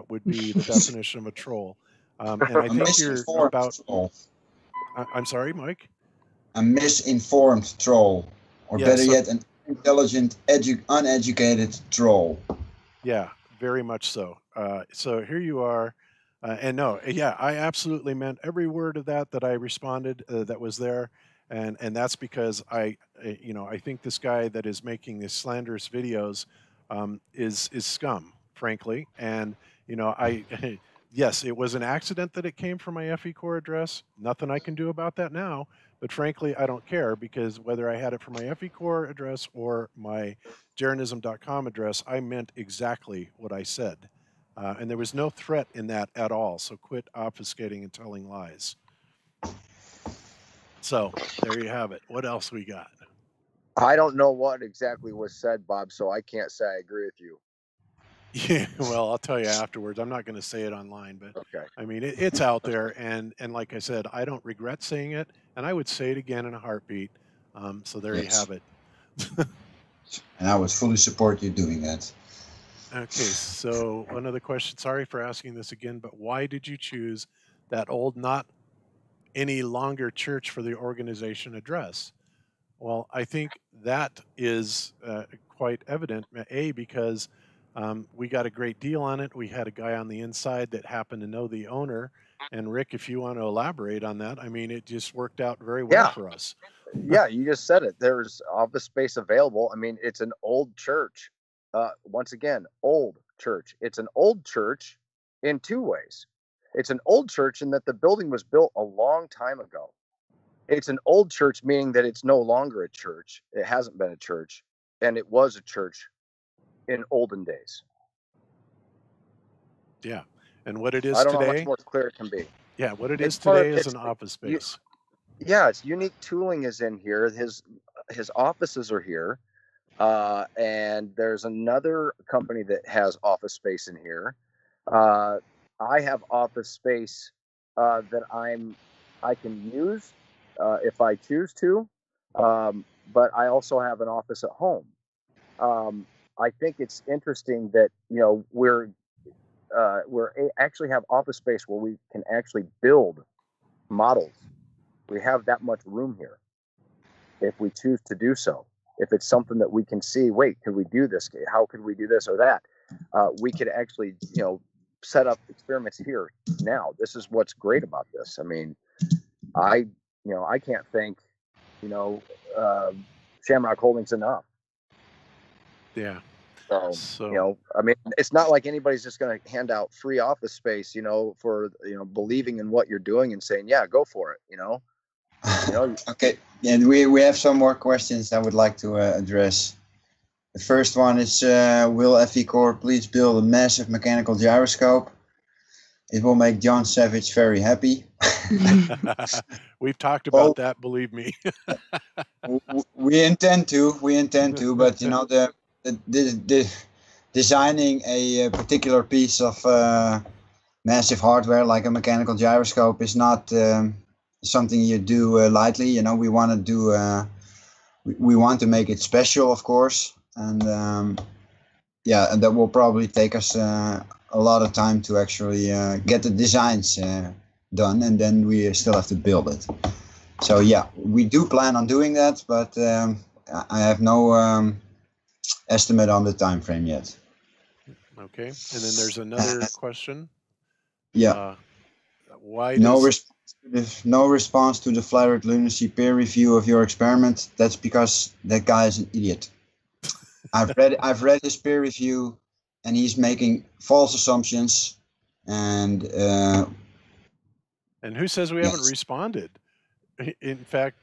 would be the definition of a troll. And I think you're about. Troll. I'm sorry, Mike? A misinformed troll. Or better yet, an intelligent, uneducated troll. Yeah, very much so. So here you are. And no, yeah, I absolutely meant every word of that I responded that was there. And that's because I think this guy that is making these slanderous videos is scum, frankly. And, yes, it was an accident that it came from my FECORE address. Nothing I can do about that now. But frankly, I don't care, because whether I had it from my FECORE address or my Jeranism.com address, I meant exactly what I said. And there was no threat in that at all. So quit obfuscating and telling lies. So there you have it. What else we got? I don't know what exactly was said, Bob, so I can't say I agree with you. Yeah, well, I'll tell you afterwards. I'm not going to say it online, but okay. I mean, it's out there. And like I said, I don't regret saying it. And I would say it again in a heartbeat. So there you have it. And I would fully support you doing that. Okay, so another question. Sorry for asking this again, but why did you choose that old, not any longer church for the organization address? Well, I think that is quite evident, because we got a great deal on it. We had a guy on the inside that happened to know the owner. And Rick, if you want to elaborate on that, I mean, it just worked out very well for us. Yeah, you just said it. There's office space available. I mean, it's an old church. Once again, old church. It's an old church in two ways. It's an old church in that the building was built a long time ago. It's an old church, meaning that it's no longer a church. It hasn't been a church, and it was a church in olden days. Yeah, and what it is I don't today. know how much more clear it can be. Yeah, what it is today is an office space. It's unique tooling is in here. His offices are here, and there's another company that has office space in here. I have office space that I can use if I choose to, but I also have an office at home. I think it's interesting that we're actually have office space where we can actually build models. We have that much room here if we choose to do so. If it's something that we can see, wait, could we do this? How could we do this or that? we could actually, set up experiments here now. This is what's great about this. I mean, I can't thank, Shamrock Holdings enough. Yeah. So, I mean, it's not like anybody's just going to hand out free office space, for, believing in what you're doing and saying, yeah, go for it, Okay, and we have some more questions I would like to address. The first one is, will FECORE please build a massive mechanical gyroscope? It will make John Savage very happy. We've talked about that, believe me. we intend to, but the designing a particular piece of massive hardware like a mechanical gyroscope is not something you do lightly. We want to do, we want to make it special, of course, and and that will probably take us a lot of time to actually get the designs done, and then we still have to build it. So yeah, we do plan on doing that, but I have no estimate on the time frame yet. Okay, and then there's another question. Yeah. Why no response to the Flat Earth Lunacy peer review of your experiment? That's because that guy is an idiot. I've read his peer review, and he's making false assumptions. And who says we haven't responded? In fact,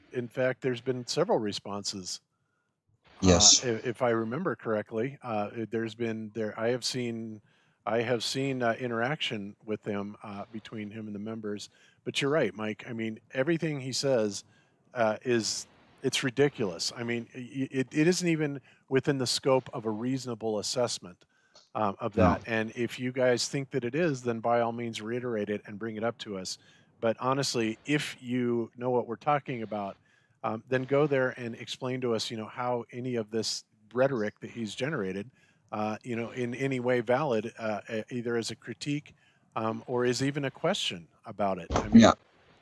there's been several responses. Yes. If I remember correctly, I have seen interaction with them between him and the members. But you're right, Mike. I mean, everything he says it's ridiculous. I mean, it isn't even within the scope of a reasonable assessment of that. No. And if you guys think that it is, then by all means reiterate it and bring it up to us. But honestly, if you know what we're talking about, then go there and explain to us, how any of this rhetoric that he's generated, in any way valid, either as a critique or is even a question about it. I mean,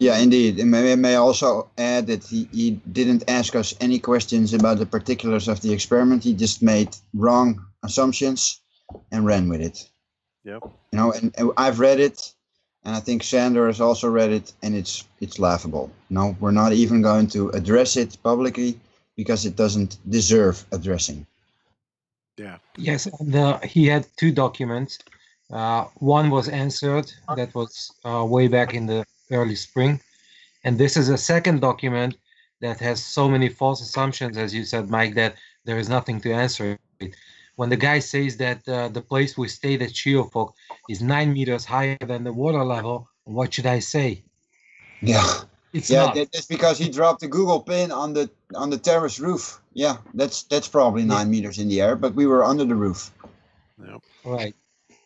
yeah, indeed. And may also add that he didn't ask us any questions about the particulars of the experiment. He just made wrong assumptions and ran with it. Yep. And I've read it. And I think Sander has also read it, and it's laughable. No, we're not even going to address it publicly because it doesn't deserve addressing. Yeah. Yes, he had two documents. One was answered. That was way back in the early spring. And this is a second document that has so many false assumptions, as you said, Mike, that there is nothing to answer it. When the guy says that the place we stayed at Shiofok is 9 meters higher than the water level, what should I say? Yeah, it's not. That's because he dropped the Google pin on the terrace roof. Yeah, that's probably 9 meters in the air, but we were under the roof. Yep. Right.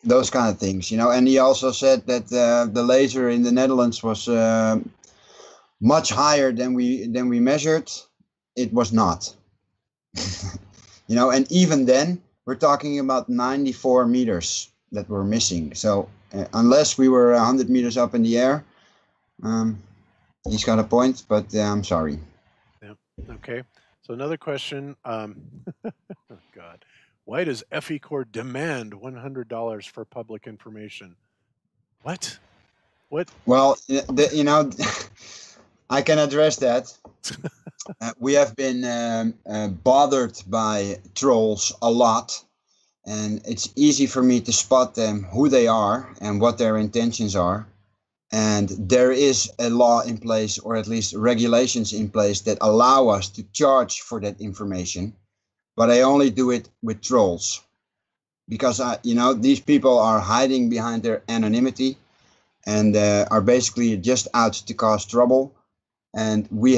Those kind of things, And he also said that the laser in the Netherlands was much higher than we measured. It was not. And even then, we're talking about 94 meters that were missing. So unless we were 100 meters up in the air, he's got a point, but I'm sorry. Yeah. Okay. So another question. Oh, God. Why does FECORE demand $100 for public information? What? Well, I can address that. We have been bothered by trolls a lot, and it's easy for me to spot them, who they are and what their intentions are. And there is a law in place, or at least regulations in place, that allow us to charge for that information. But I only do it with trolls because these people are hiding behind their anonymity and are basically just out to cause trouble. And we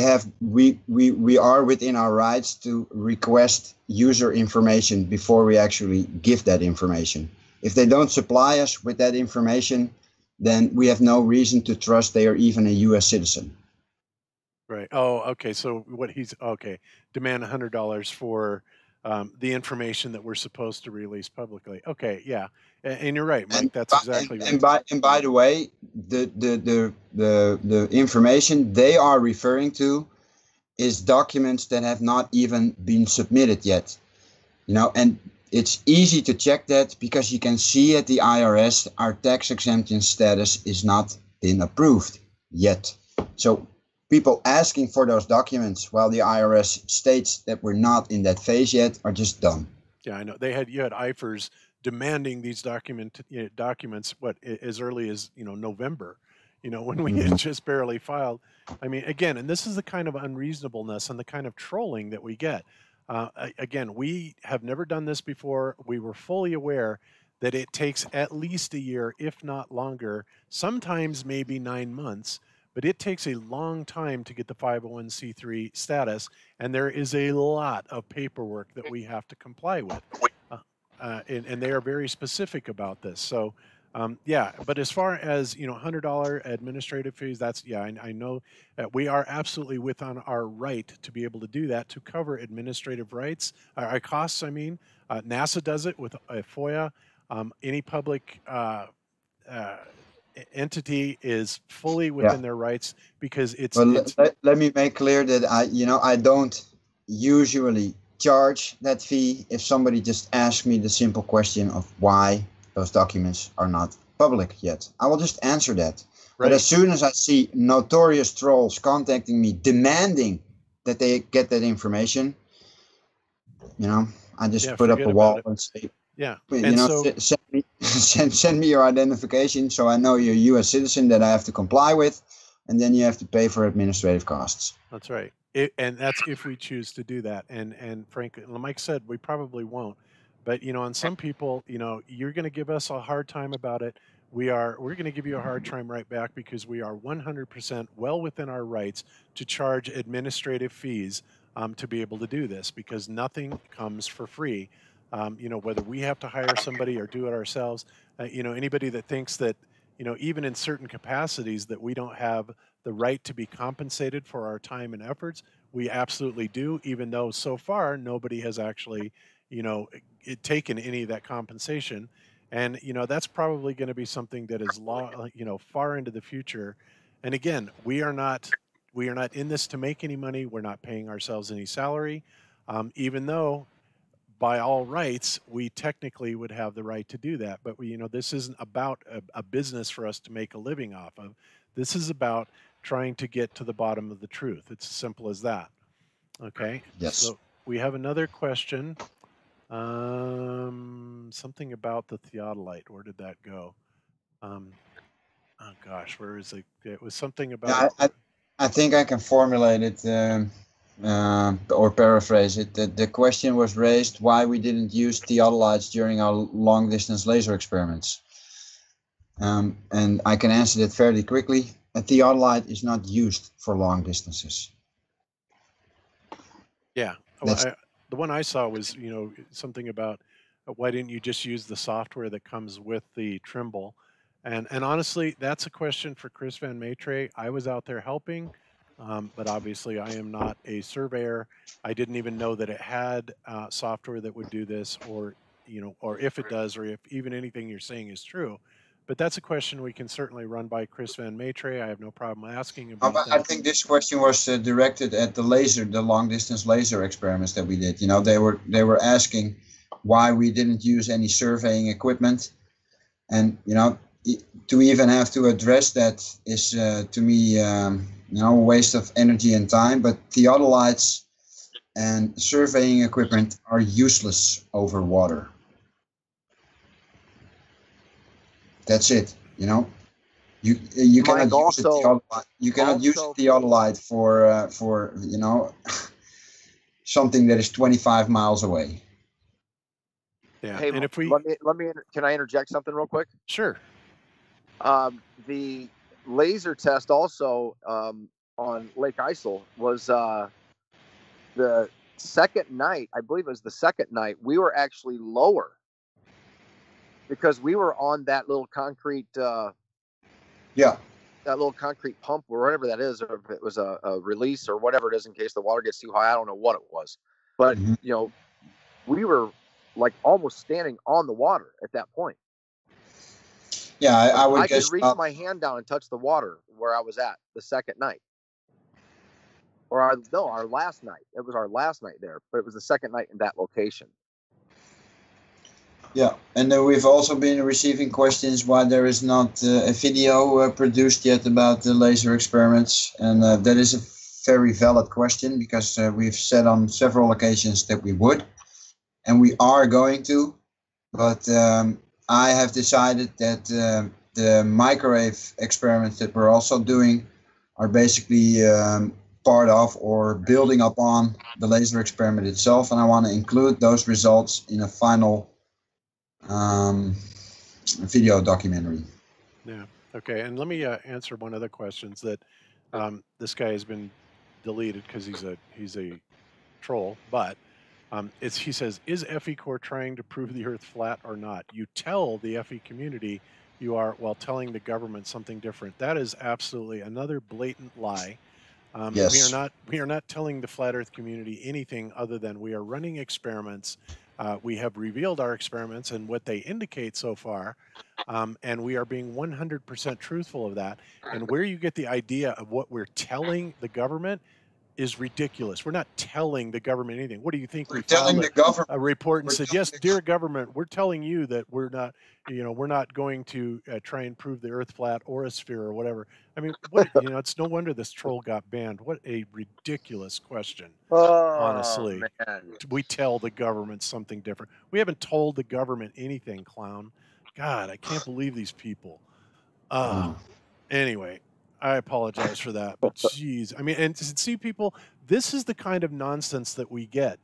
are within our rights to request user information before we actually give that information. If they don't supply us with that information, then we have no reason to trust they are even a U.S. citizen. Right. Oh, okay. So demand $100 for the information that we're supposed to release publicly. Okay, yeah, and you're right, Mike. That's exactly right. And by the way, the information they are referring to is documents that have not even been submitted yet. And it's easy to check that because you can see at the IRS our tax exemption status is not been approved yet. So people asking for those documents while the IRS states that we're not in that phase yet are just dumb. Yeah, I know. You had IFers demanding these documents as early as November, when we had just barely filed. I mean, again, and this is the kind of unreasonableness and the kind of trolling that we get. Again, we have never done this before. We were fully aware that it takes at least a year, if not longer, sometimes maybe 9 months, but it takes a long time to get the 501c3 status, and there is a lot of paperwork that we have to comply with. And they are very specific about this. So, yeah, but as far as, $100 administrative fees, that's, yeah, I know that we are absolutely within our right to be able to do that, to cover administrative rights, our costs, I mean. NASA does it with a FOIA. Any public entity is fully within their rights because let me make clear that I don't usually charge that fee if somebody just asks me the simple question of why those documents are not public yet. I will just answer that. Right. But as soon as I see notorious trolls contacting me demanding that they get that information, I just put up a wall and say, yeah, send me your identification so I know you're a U.S. citizen that I have to comply with, and then you have to pay for administrative costs. That's right. And that's if we choose to do that. And frankly, Mike said we probably won't. But on some people, you're going to give us a hard time about it. We're going to give you a hard time right back because we are 100% well within our rights to charge administrative fees to be able to do this, because nothing comes for free. Whether we have to hire somebody or do it ourselves, anybody that thinks that, even in certain capacities that we don't have the right to be compensated for our time and efforts, we absolutely do, even though so far nobody has actually, taken any of that compensation. And, that's probably going to be something that is far into the future. And again, we are not in this to make any money. We're not paying ourselves any salary, even though by all rights, we technically would have the right to do that. But this isn't about a business for us to make a living off of. This is about trying to get to the bottom of the truth. It's as simple as that. Okay. Yes. So we have another question. Something about the theodolite. Where did that go? Oh gosh, where is it? It was something about. Yeah, I think I can formulate it. Or paraphrase it. The question was raised why we didn't use theodolites during our long-distance laser experiments. And I can answer that fairly quickly. A theodolite is not used for long distances. Yeah. Well, the one I saw was, something about why didn't you just use the software that comes with the Trimble? And honestly, that's a question for Chris Van Maitre. I was out there helping. But obviously I am not a surveyor. I didn't even know that it had software that would do this, or if it does, or if even anything you're saying is true. But that's a question we can certainly run by Chris Van Maitre. I have no problem asking about that. I think this question was directed at the long distance laser experiments that we did. They were asking why we didn't use any surveying equipment, and to even have to address that is to me a waste of energy and time. But theodolites and surveying equipment are useless over water. That's it. You cannot use the theodolite. You cannot use the theodolite for something that is 25 miles away. Yeah. Hey, and if we let me can I interject something real quick? Sure. The laser test also on Lake Isle was the second night. I believe it was the second night. We were actually lower because we were on that little concrete. That little concrete pump or whatever that is, or if it was a release or whatever it is in case the water gets too high. I don't know what it was, but we were like almost standing on the water at that point. Yeah, I would guess. I could reach my hand down and touch the water where I was at the second night. Or our last night. It was our last night there, but it was the second night in that location. Yeah, and we've also been receiving questions why there is not a video produced yet about the laser experiments, and that is a very valid question because we've said on several occasions that we would, and we are going to, but I have decided that the microwave experiments that we're also doing are basically part of or building upon the laser experiment itself, and I want to include those results in a final video documentary. Yeah. Okay. And let me answer one of the questions that this guy has been deleted because he's a troll. But he says, is FECORE trying to prove the Earth flat or not? You tell the FE community you are while telling the government something different. That is absolutely another blatant lie. Yes. We are not telling the flat Earth community anything other than we are running experiments. We have revealed our experiments and what they indicate so far, and we are being 100% truthful of that. And where you get the idea of what we're telling the government is ridiculous. We're not telling the government anything. What do you think? We're We telling filed the government. a report and We're said, telling yes, the dear government, we're telling you that we're not, we're not going to try and prove the Earth flat or a sphere or whatever. I mean, it's no wonder this troll got banned. What a ridiculous question. Oh Honestly, man. we tell the government something different. We haven't told the government anything, clown. God, I can't believe these people. Oh. Anyway, I apologize for that, but geez, I mean, and to see people, this is the kind of nonsense that we get,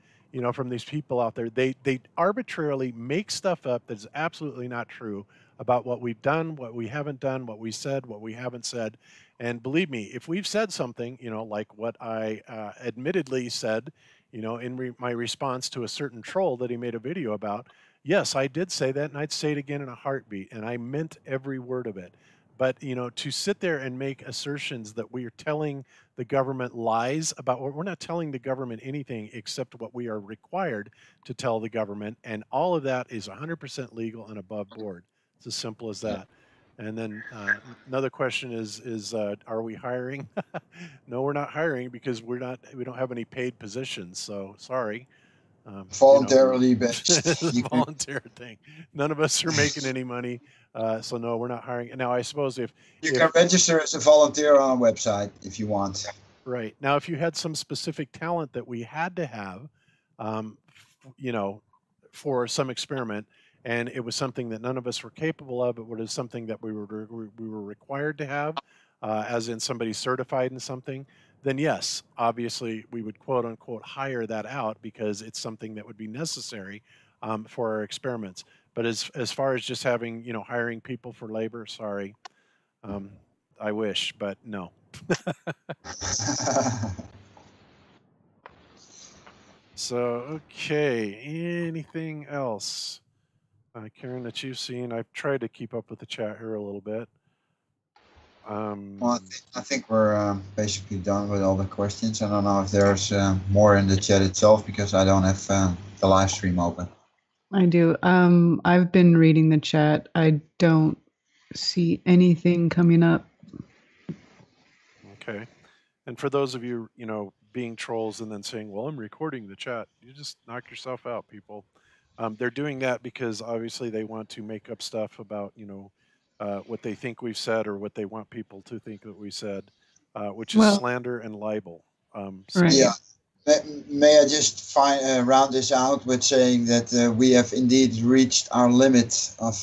from these people out there. They arbitrarily make stuff up that is absolutely not true about what we've done, what we haven't done, what we said, what we haven't said. And believe me, if we've said something, like what I admittedly said, in my response to a certain troll that he made a video about, yes, I did say that, and I'd say it again in a heartbeat, and I meant every word of it. But to sit there and make assertions that we are telling the government lies about what we're not telling the government anything except what we are required to tell the government, and all of that is 100% legal and above board. It's as simple as that. And then another question is are we hiring? No, we're not hiring because we don't have any paid positions. So sorry. Voluntarily It's based. a You can, volunteer thing. None of us are making any money, so no, we're not hiring. Now, I suppose you can if register as a volunteer on a website if you want. right now, if you had some specific talent that we had to have, you know, for some experiment, and it was something that none of us were capable of, it was something that we were required to have, as in somebody certified in something, then yes, obviously we would quote unquote hire that out because it's something that would be necessary for our experiments. But as far as just having hiring people for labor, sorry, um, I wish, but no. So, okay, anything else, Karen, that you've seen? I've tried to keep up with the chat here a little bit. Well, I think we're basically done with all the questions. I don't know if there's more in the chat itself because I don't have the live stream open. I do. I've been reading the chat. I don't see anything coming up. Okay. And for those of you, being trolls and then saying, well, I'm recording the chat, you just knock yourself out, people. They're doing that because obviously they want to make up stuff about, what they think we've said or what they want people to think that we said, which is Well, slander and libel. right. Yeah. May I just round this out with saying that we have indeed reached our limit of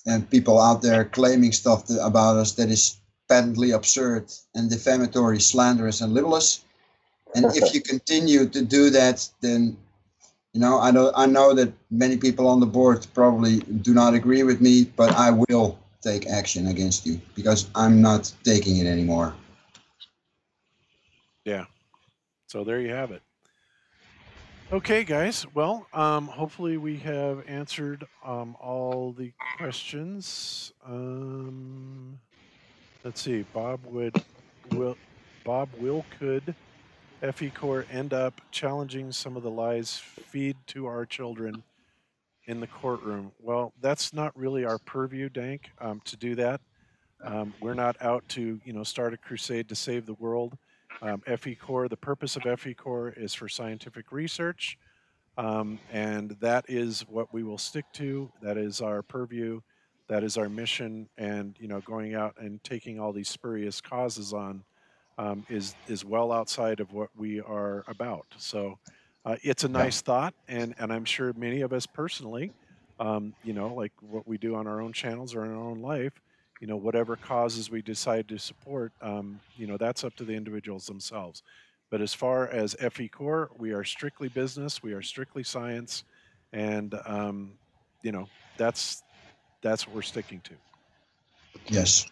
and people out there claiming stuff about us that is patently absurd and defamatory, slanderous, and libelous. And if you continue to do that, then I know that many people on the board probably do not agree with me, but I will take action against you because I'm not taking it anymore. Yeah. So there you have it. Okay, guys. Well, hopefully we have answered all the questions. Let's see. Bob will could FECORE end up challenging some of the lies feed to our children in the courtroom? Well, that's not really our purview, Dank, to do that. We're not out to start a crusade to save the world. FECORE, the purpose of FECORE is for scientific research. And that is what we will stick to. That is our purview. That is our mission. And going out and taking all these spurious causes on is well outside of what we are about. So it's a Yeah. nice thought, and I'm sure many of us personally, like what we do on our own channels or in our own life, whatever causes we decide to support, that's up to the individuals themselves. But as far as FECORE, we are strictly business, we are strictly science, and you know that's what we're sticking to. Yes.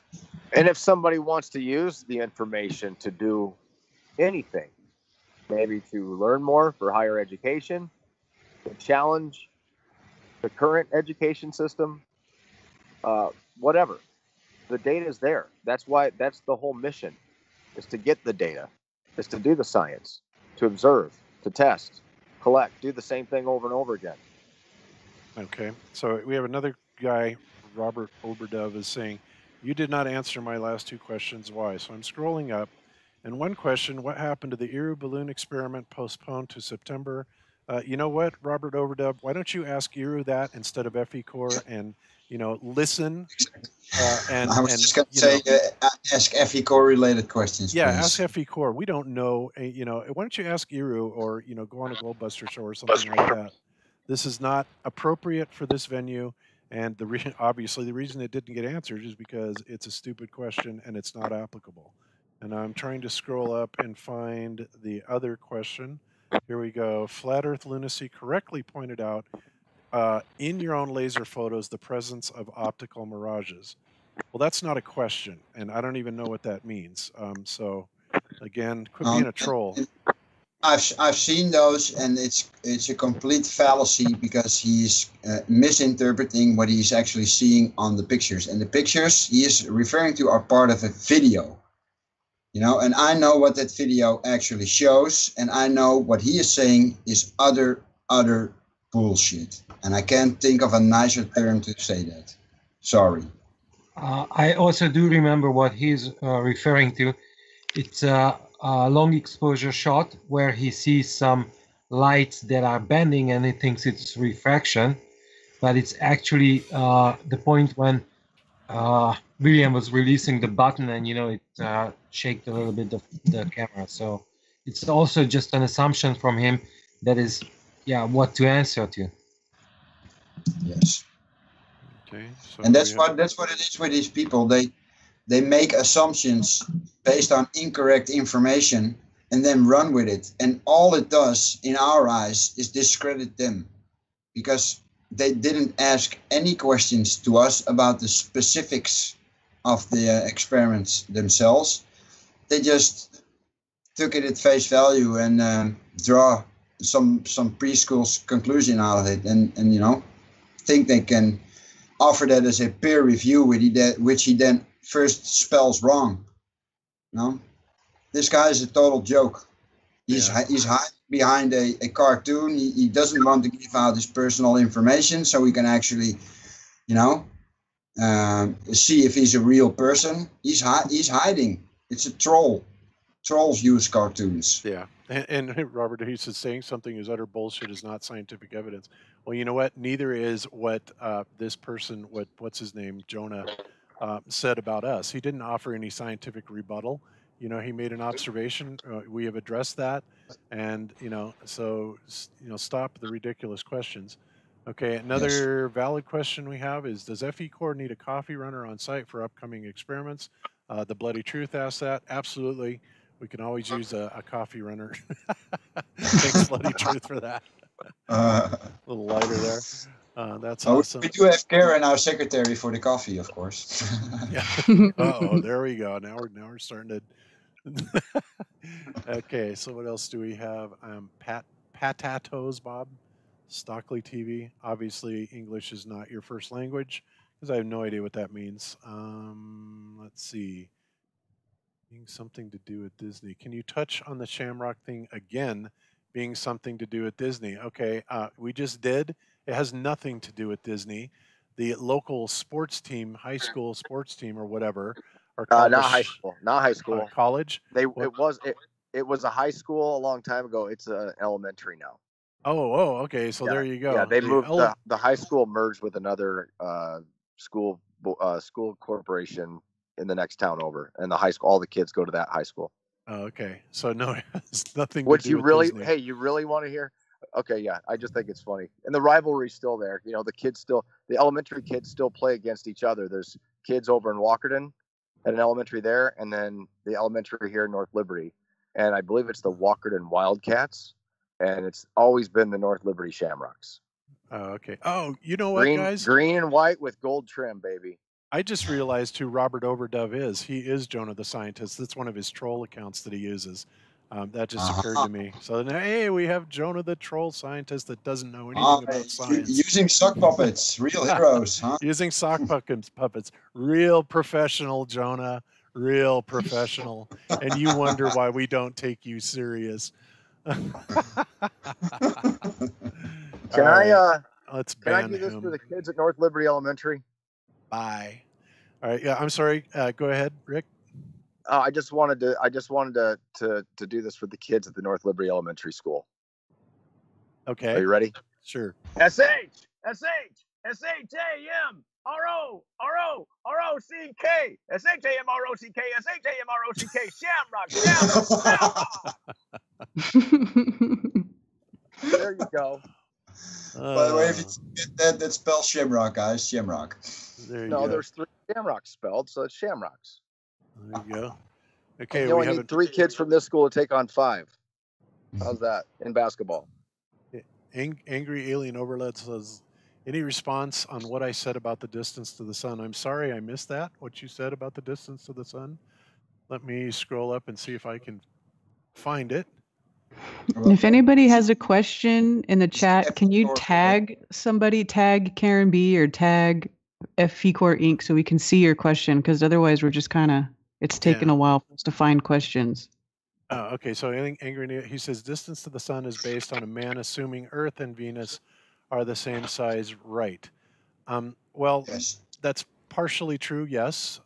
And if somebody wants to use the information to do anything, maybe to learn more for higher education, to challenge the current education system, whatever, the data is there. That's the whole mission, is to get the data, is to do the science, to observe, to test, collect, do the same thing over and over again. Okay, so we have another guy, Robert Oberdove, is saying, "You did not answer my last two questions. Why?" So I'm scrolling up, and one question: What happened to the Iru balloon experiment postponed to September? You know what, Robert Overdub? Why don't you ask Iru that instead of FECORE, and listen I was and just going to say, ask FECORE related questions, yeah, ask please. FECORE. We don't know. Why don't you ask Iru or go on a Goldbuster show or something like that? This is not appropriate for this venue, and obviously the reason it didn't get answered is because it's a stupid question and it's not applicable. And I'm trying to scroll up and find the other question. Here we go. Flat Earth Lunacy correctly pointed out in your own laser photos the presence of optical mirages. Well, that's not a question, and I don't even know what that means. So, again, quit being a troll. I've seen those, and it's a complete fallacy because he's misinterpreting what he's actually seeing on the pictures. And the pictures he is referring to are part of a video, and I know what that video actually shows, and I know what he is saying is utter bullshit. And I can't think of a nicer term to say that. Sorry. I also do remember what he's referring to. It's a long exposure shot where he sees some lights that are bending and he thinks it's refraction, but it's actually the point when William was releasing the button and it shaked a little bit of the camera. So it's also just an assumption from him that is, what to answer to. Yes. Okay. So And that's what it is with these people. They make assumptions based on incorrect information and then run with it. And all it does, in our eyes, is discredit them, because they didn't ask any questions to us about the specifics of the experiments themselves. They just took it at face value and draw some preschool conclusion out of it, and think they can offer that as a peer review, which he then first spells wrong. This guy is a total joke. He's hiding behind a cartoon. He doesn't want to give out his personal information so he can actually, see if he's a real person. He's hiding. It's a troll. Trolls use cartoons. Yeah. And Robert, he's saying something is utter bullshit is not scientific evidence. Well, you know what? Neither is what this person, what's his name, Jonah, said about us. He didn't offer any scientific rebuttal. He made an observation. We have addressed that, and so stop the ridiculous questions. Okay, another valid question we have is: Does FECORE need a coffee runner on site for upcoming experiments? The Bloody Truth asked that. Absolutely. We can always use a coffee runner. Thanks, Bloody Truth, for that. A little lighter there. That's awesome. We do have Karen, our secretary, for the coffee, of course. Yeah. Oh, there we go. Now we're starting to. Okay, so what else do we have? Patatos, Bob. Stockley TV. Obviously, English is not your first language because I have no idea what that means. Let's see. Being something to do with Disney. Can you touch on the Shamrock thing again? Being something to do with Disney. Okay, we just did. It has nothing to do with Disney. The local sports team, high school sports team, or whatever, are called not high school. Not high school. College. It was a high school a long time ago. It's an elementary now. Oh, okay. So Yeah, there you yeah. go. They The moved the high school merged with another school school corporation in the next town over, and the high school. All the kids go to that high school. Oh, okay. So no, it has nothing to Which do you with really, Disney. hey, you really want to hear? Okay, yeah. I just think it's funny, and the rivalry's still there. You know, the elementary kids still play against each other. There's kids over in Walkerton at an elementary there, and then the elementary here in North Liberty, and I believe it's the Walkerton Wildcats, and it's always been the North Liberty Shamrocks. Oh, okay. Oh, you know what, Green, guys? green and white with gold trim, baby. I just realized who Robert Overdove is. He is Jonah the Scientist. That's one of his troll accounts that he uses. That just occurred to me. So now, hey, we have Jonah the Troll Scientist that doesn't know anything about science. Using sock puppets, real heroes, huh? Using sock puppets. Real professional, Jonah. Real professional. And you wonder why we don't take you serious. Can I let's can I ban do this him. for the kids at North Liberty Elementary? Bye. All right. Yeah, I'm sorry. Go ahead, Rick. I just wanted to do this for the kids at the North Liberty Elementary School. Okay. Are you ready? Sure. Shamrock. There you go. By the way, if you get that spells Shamrock, guys. Shamrock. There you No, go. there's 3 Shamrocks spelled, so it's Shamrocks. There you go. Okay, and you only need 3 kids from this school to take on 5. How's that in basketball? Angry Alien Overload says, any response on what I said about the distance to the sun? I'm sorry I missed that, what you said about the distance to the sun. Let me scroll up and see if I can find it. If anybody has a question in the chat, can you tag somebody, tag Karen B or tag FECORE Inc. so we can see your question? Because otherwise we're just kind of, it's taken a while for us to find questions. Okay, so Angry, he says distance to the sun is based on a man assuming Earth and Venus are the same size, right? Well, yes. That's partially true, yes.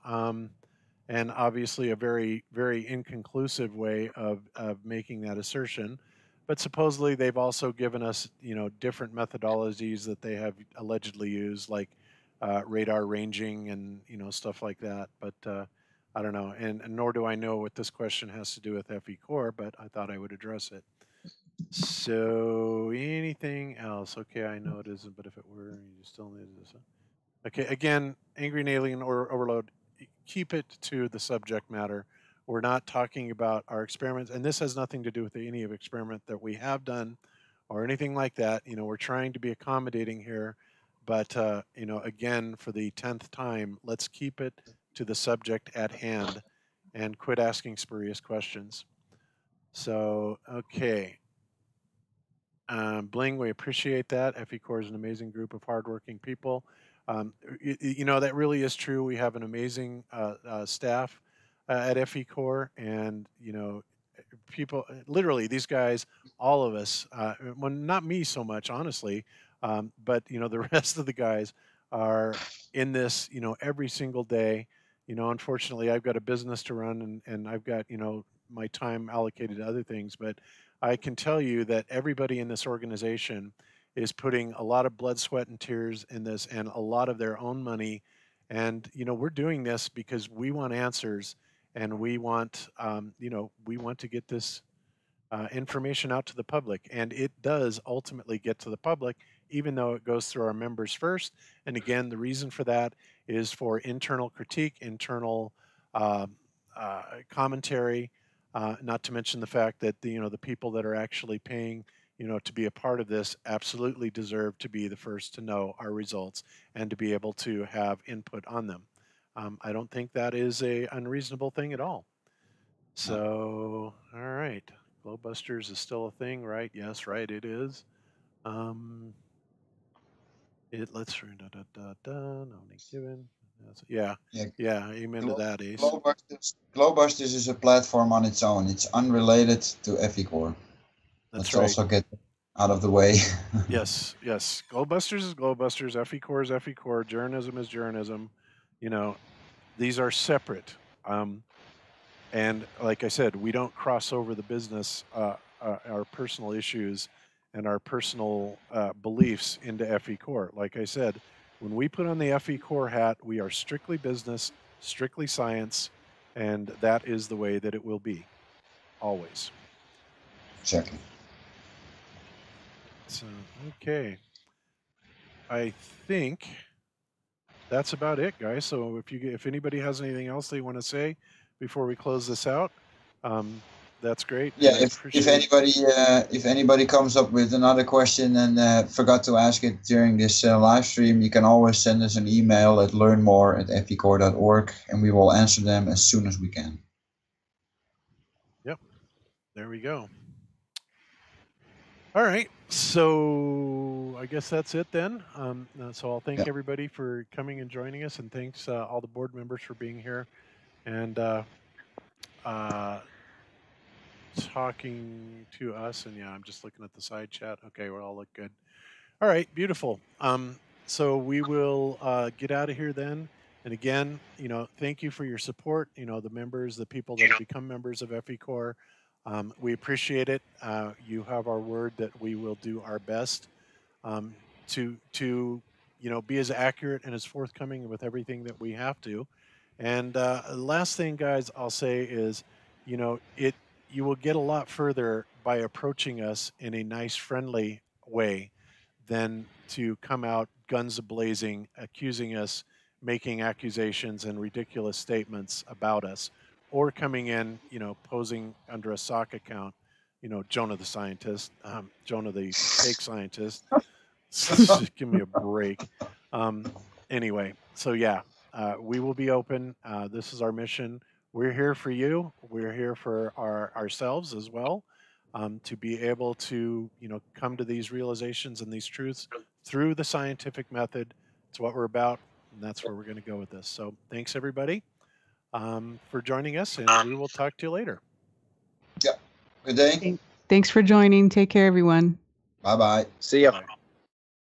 And obviously a very, very inconclusive way of making that assertion. But supposedly they've also given us, different methodologies that they have allegedly used, like radar ranging and, stuff like that. But I don't know. And nor do I know what this question has to do with FECORE, but I thought I would address it. So anything else? Okay, I know it isn't, but if it were, you still need this. Okay, again, Angry Alien or Overload, keep it to the subject matter. We're not talking about our experiments, and this has nothing to do with any of experiment that we have done or anything like that. We're trying to be accommodating here, but again, for the 10th time, let's keep it to the subject at hand and quit asking spurious questions. So, okay. Bling, we appreciate that. FECORE is an amazing group of hardworking people. That really is true. We have an amazing staff at FECORE, and people, literally, these guys, all of us. Well, not me so much, honestly, but the rest of the guys are in this, every single day. Unfortunately, I've got a business to run, and I've got my time allocated to other things, but I can tell you that everybody in this organization is putting a lot of blood, sweat, and tears in this, and a lot of their own money. And we're doing this because we want answers, and we want we want to get this information out to the public, and it does ultimately get to the public, even though it goes through our members first. And again, the reason for that is for internal critique, internal commentary. Not to mention the fact that the people that are actually paying to be a part of this absolutely deserve to be the first to know our results and to be able to have input on them. I don't think that is a unreasonable thing at all. So, all right, Glowbusters is still a thing, right? Yes, right, it is. Let's nominee given. Yeah, amen to that, Ace. Glowbusters is a platform on its own. It's unrelated to FECORE. Let's right. Also get out of the way. Yes. Glowbusters is Glowbusters. FECORE is FECORE. Journalism is journalism. These are separate. And like I said, we don't cross over the business, our personal issues, and our personal beliefs into FECORE. Like I said, when we put on the FECORE hat, we are strictly business, strictly science, and that is the way that it will be, always. Exactly. So, okay. I think that's about it, guys. So if anybody has anything else they want to say before we close this out, that's great. Yeah, And I if appreciate. if anybody comes up with another question and forgot to ask it during this live stream, you can always send us an email at learnmore@fecore.org, and we will answer them as soon as we can. Yep. There we go. All right. So I guess that's it then. So I'll thank everybody for coming and joining us, and thanks all the board members for being here and talking to us. And yeah, I'm just looking at the side chat. Okay, we all look good. All right, beautiful. So we will get out of here then. And again, thank you for your support. The members, the people that have become members of FECORE. We appreciate it. You have our word that we will do our best to be as accurate and as forthcoming with everything that we have to. And last thing, guys, I'll say is, you will get a lot further by approaching us in a nice, friendly way than to come out guns a-blazing, accusing us, making accusations and ridiculous statements about us, or coming in, posing under a sock account, Jonah the scientist, Jonah the fake scientist. Just give me a break. Anyway, so yeah, we will be open. This is our mission. We're here for you. We're here for ourselves as well, to be able to come to these realizations and these truths through the scientific method. It's what we're about, and that's where we're going to go with this. So thanks everybody for joining us, and we will talk to you later. Yeah. Good day. Thanks for joining. Take care, everyone. Bye-bye. See ya. Bye.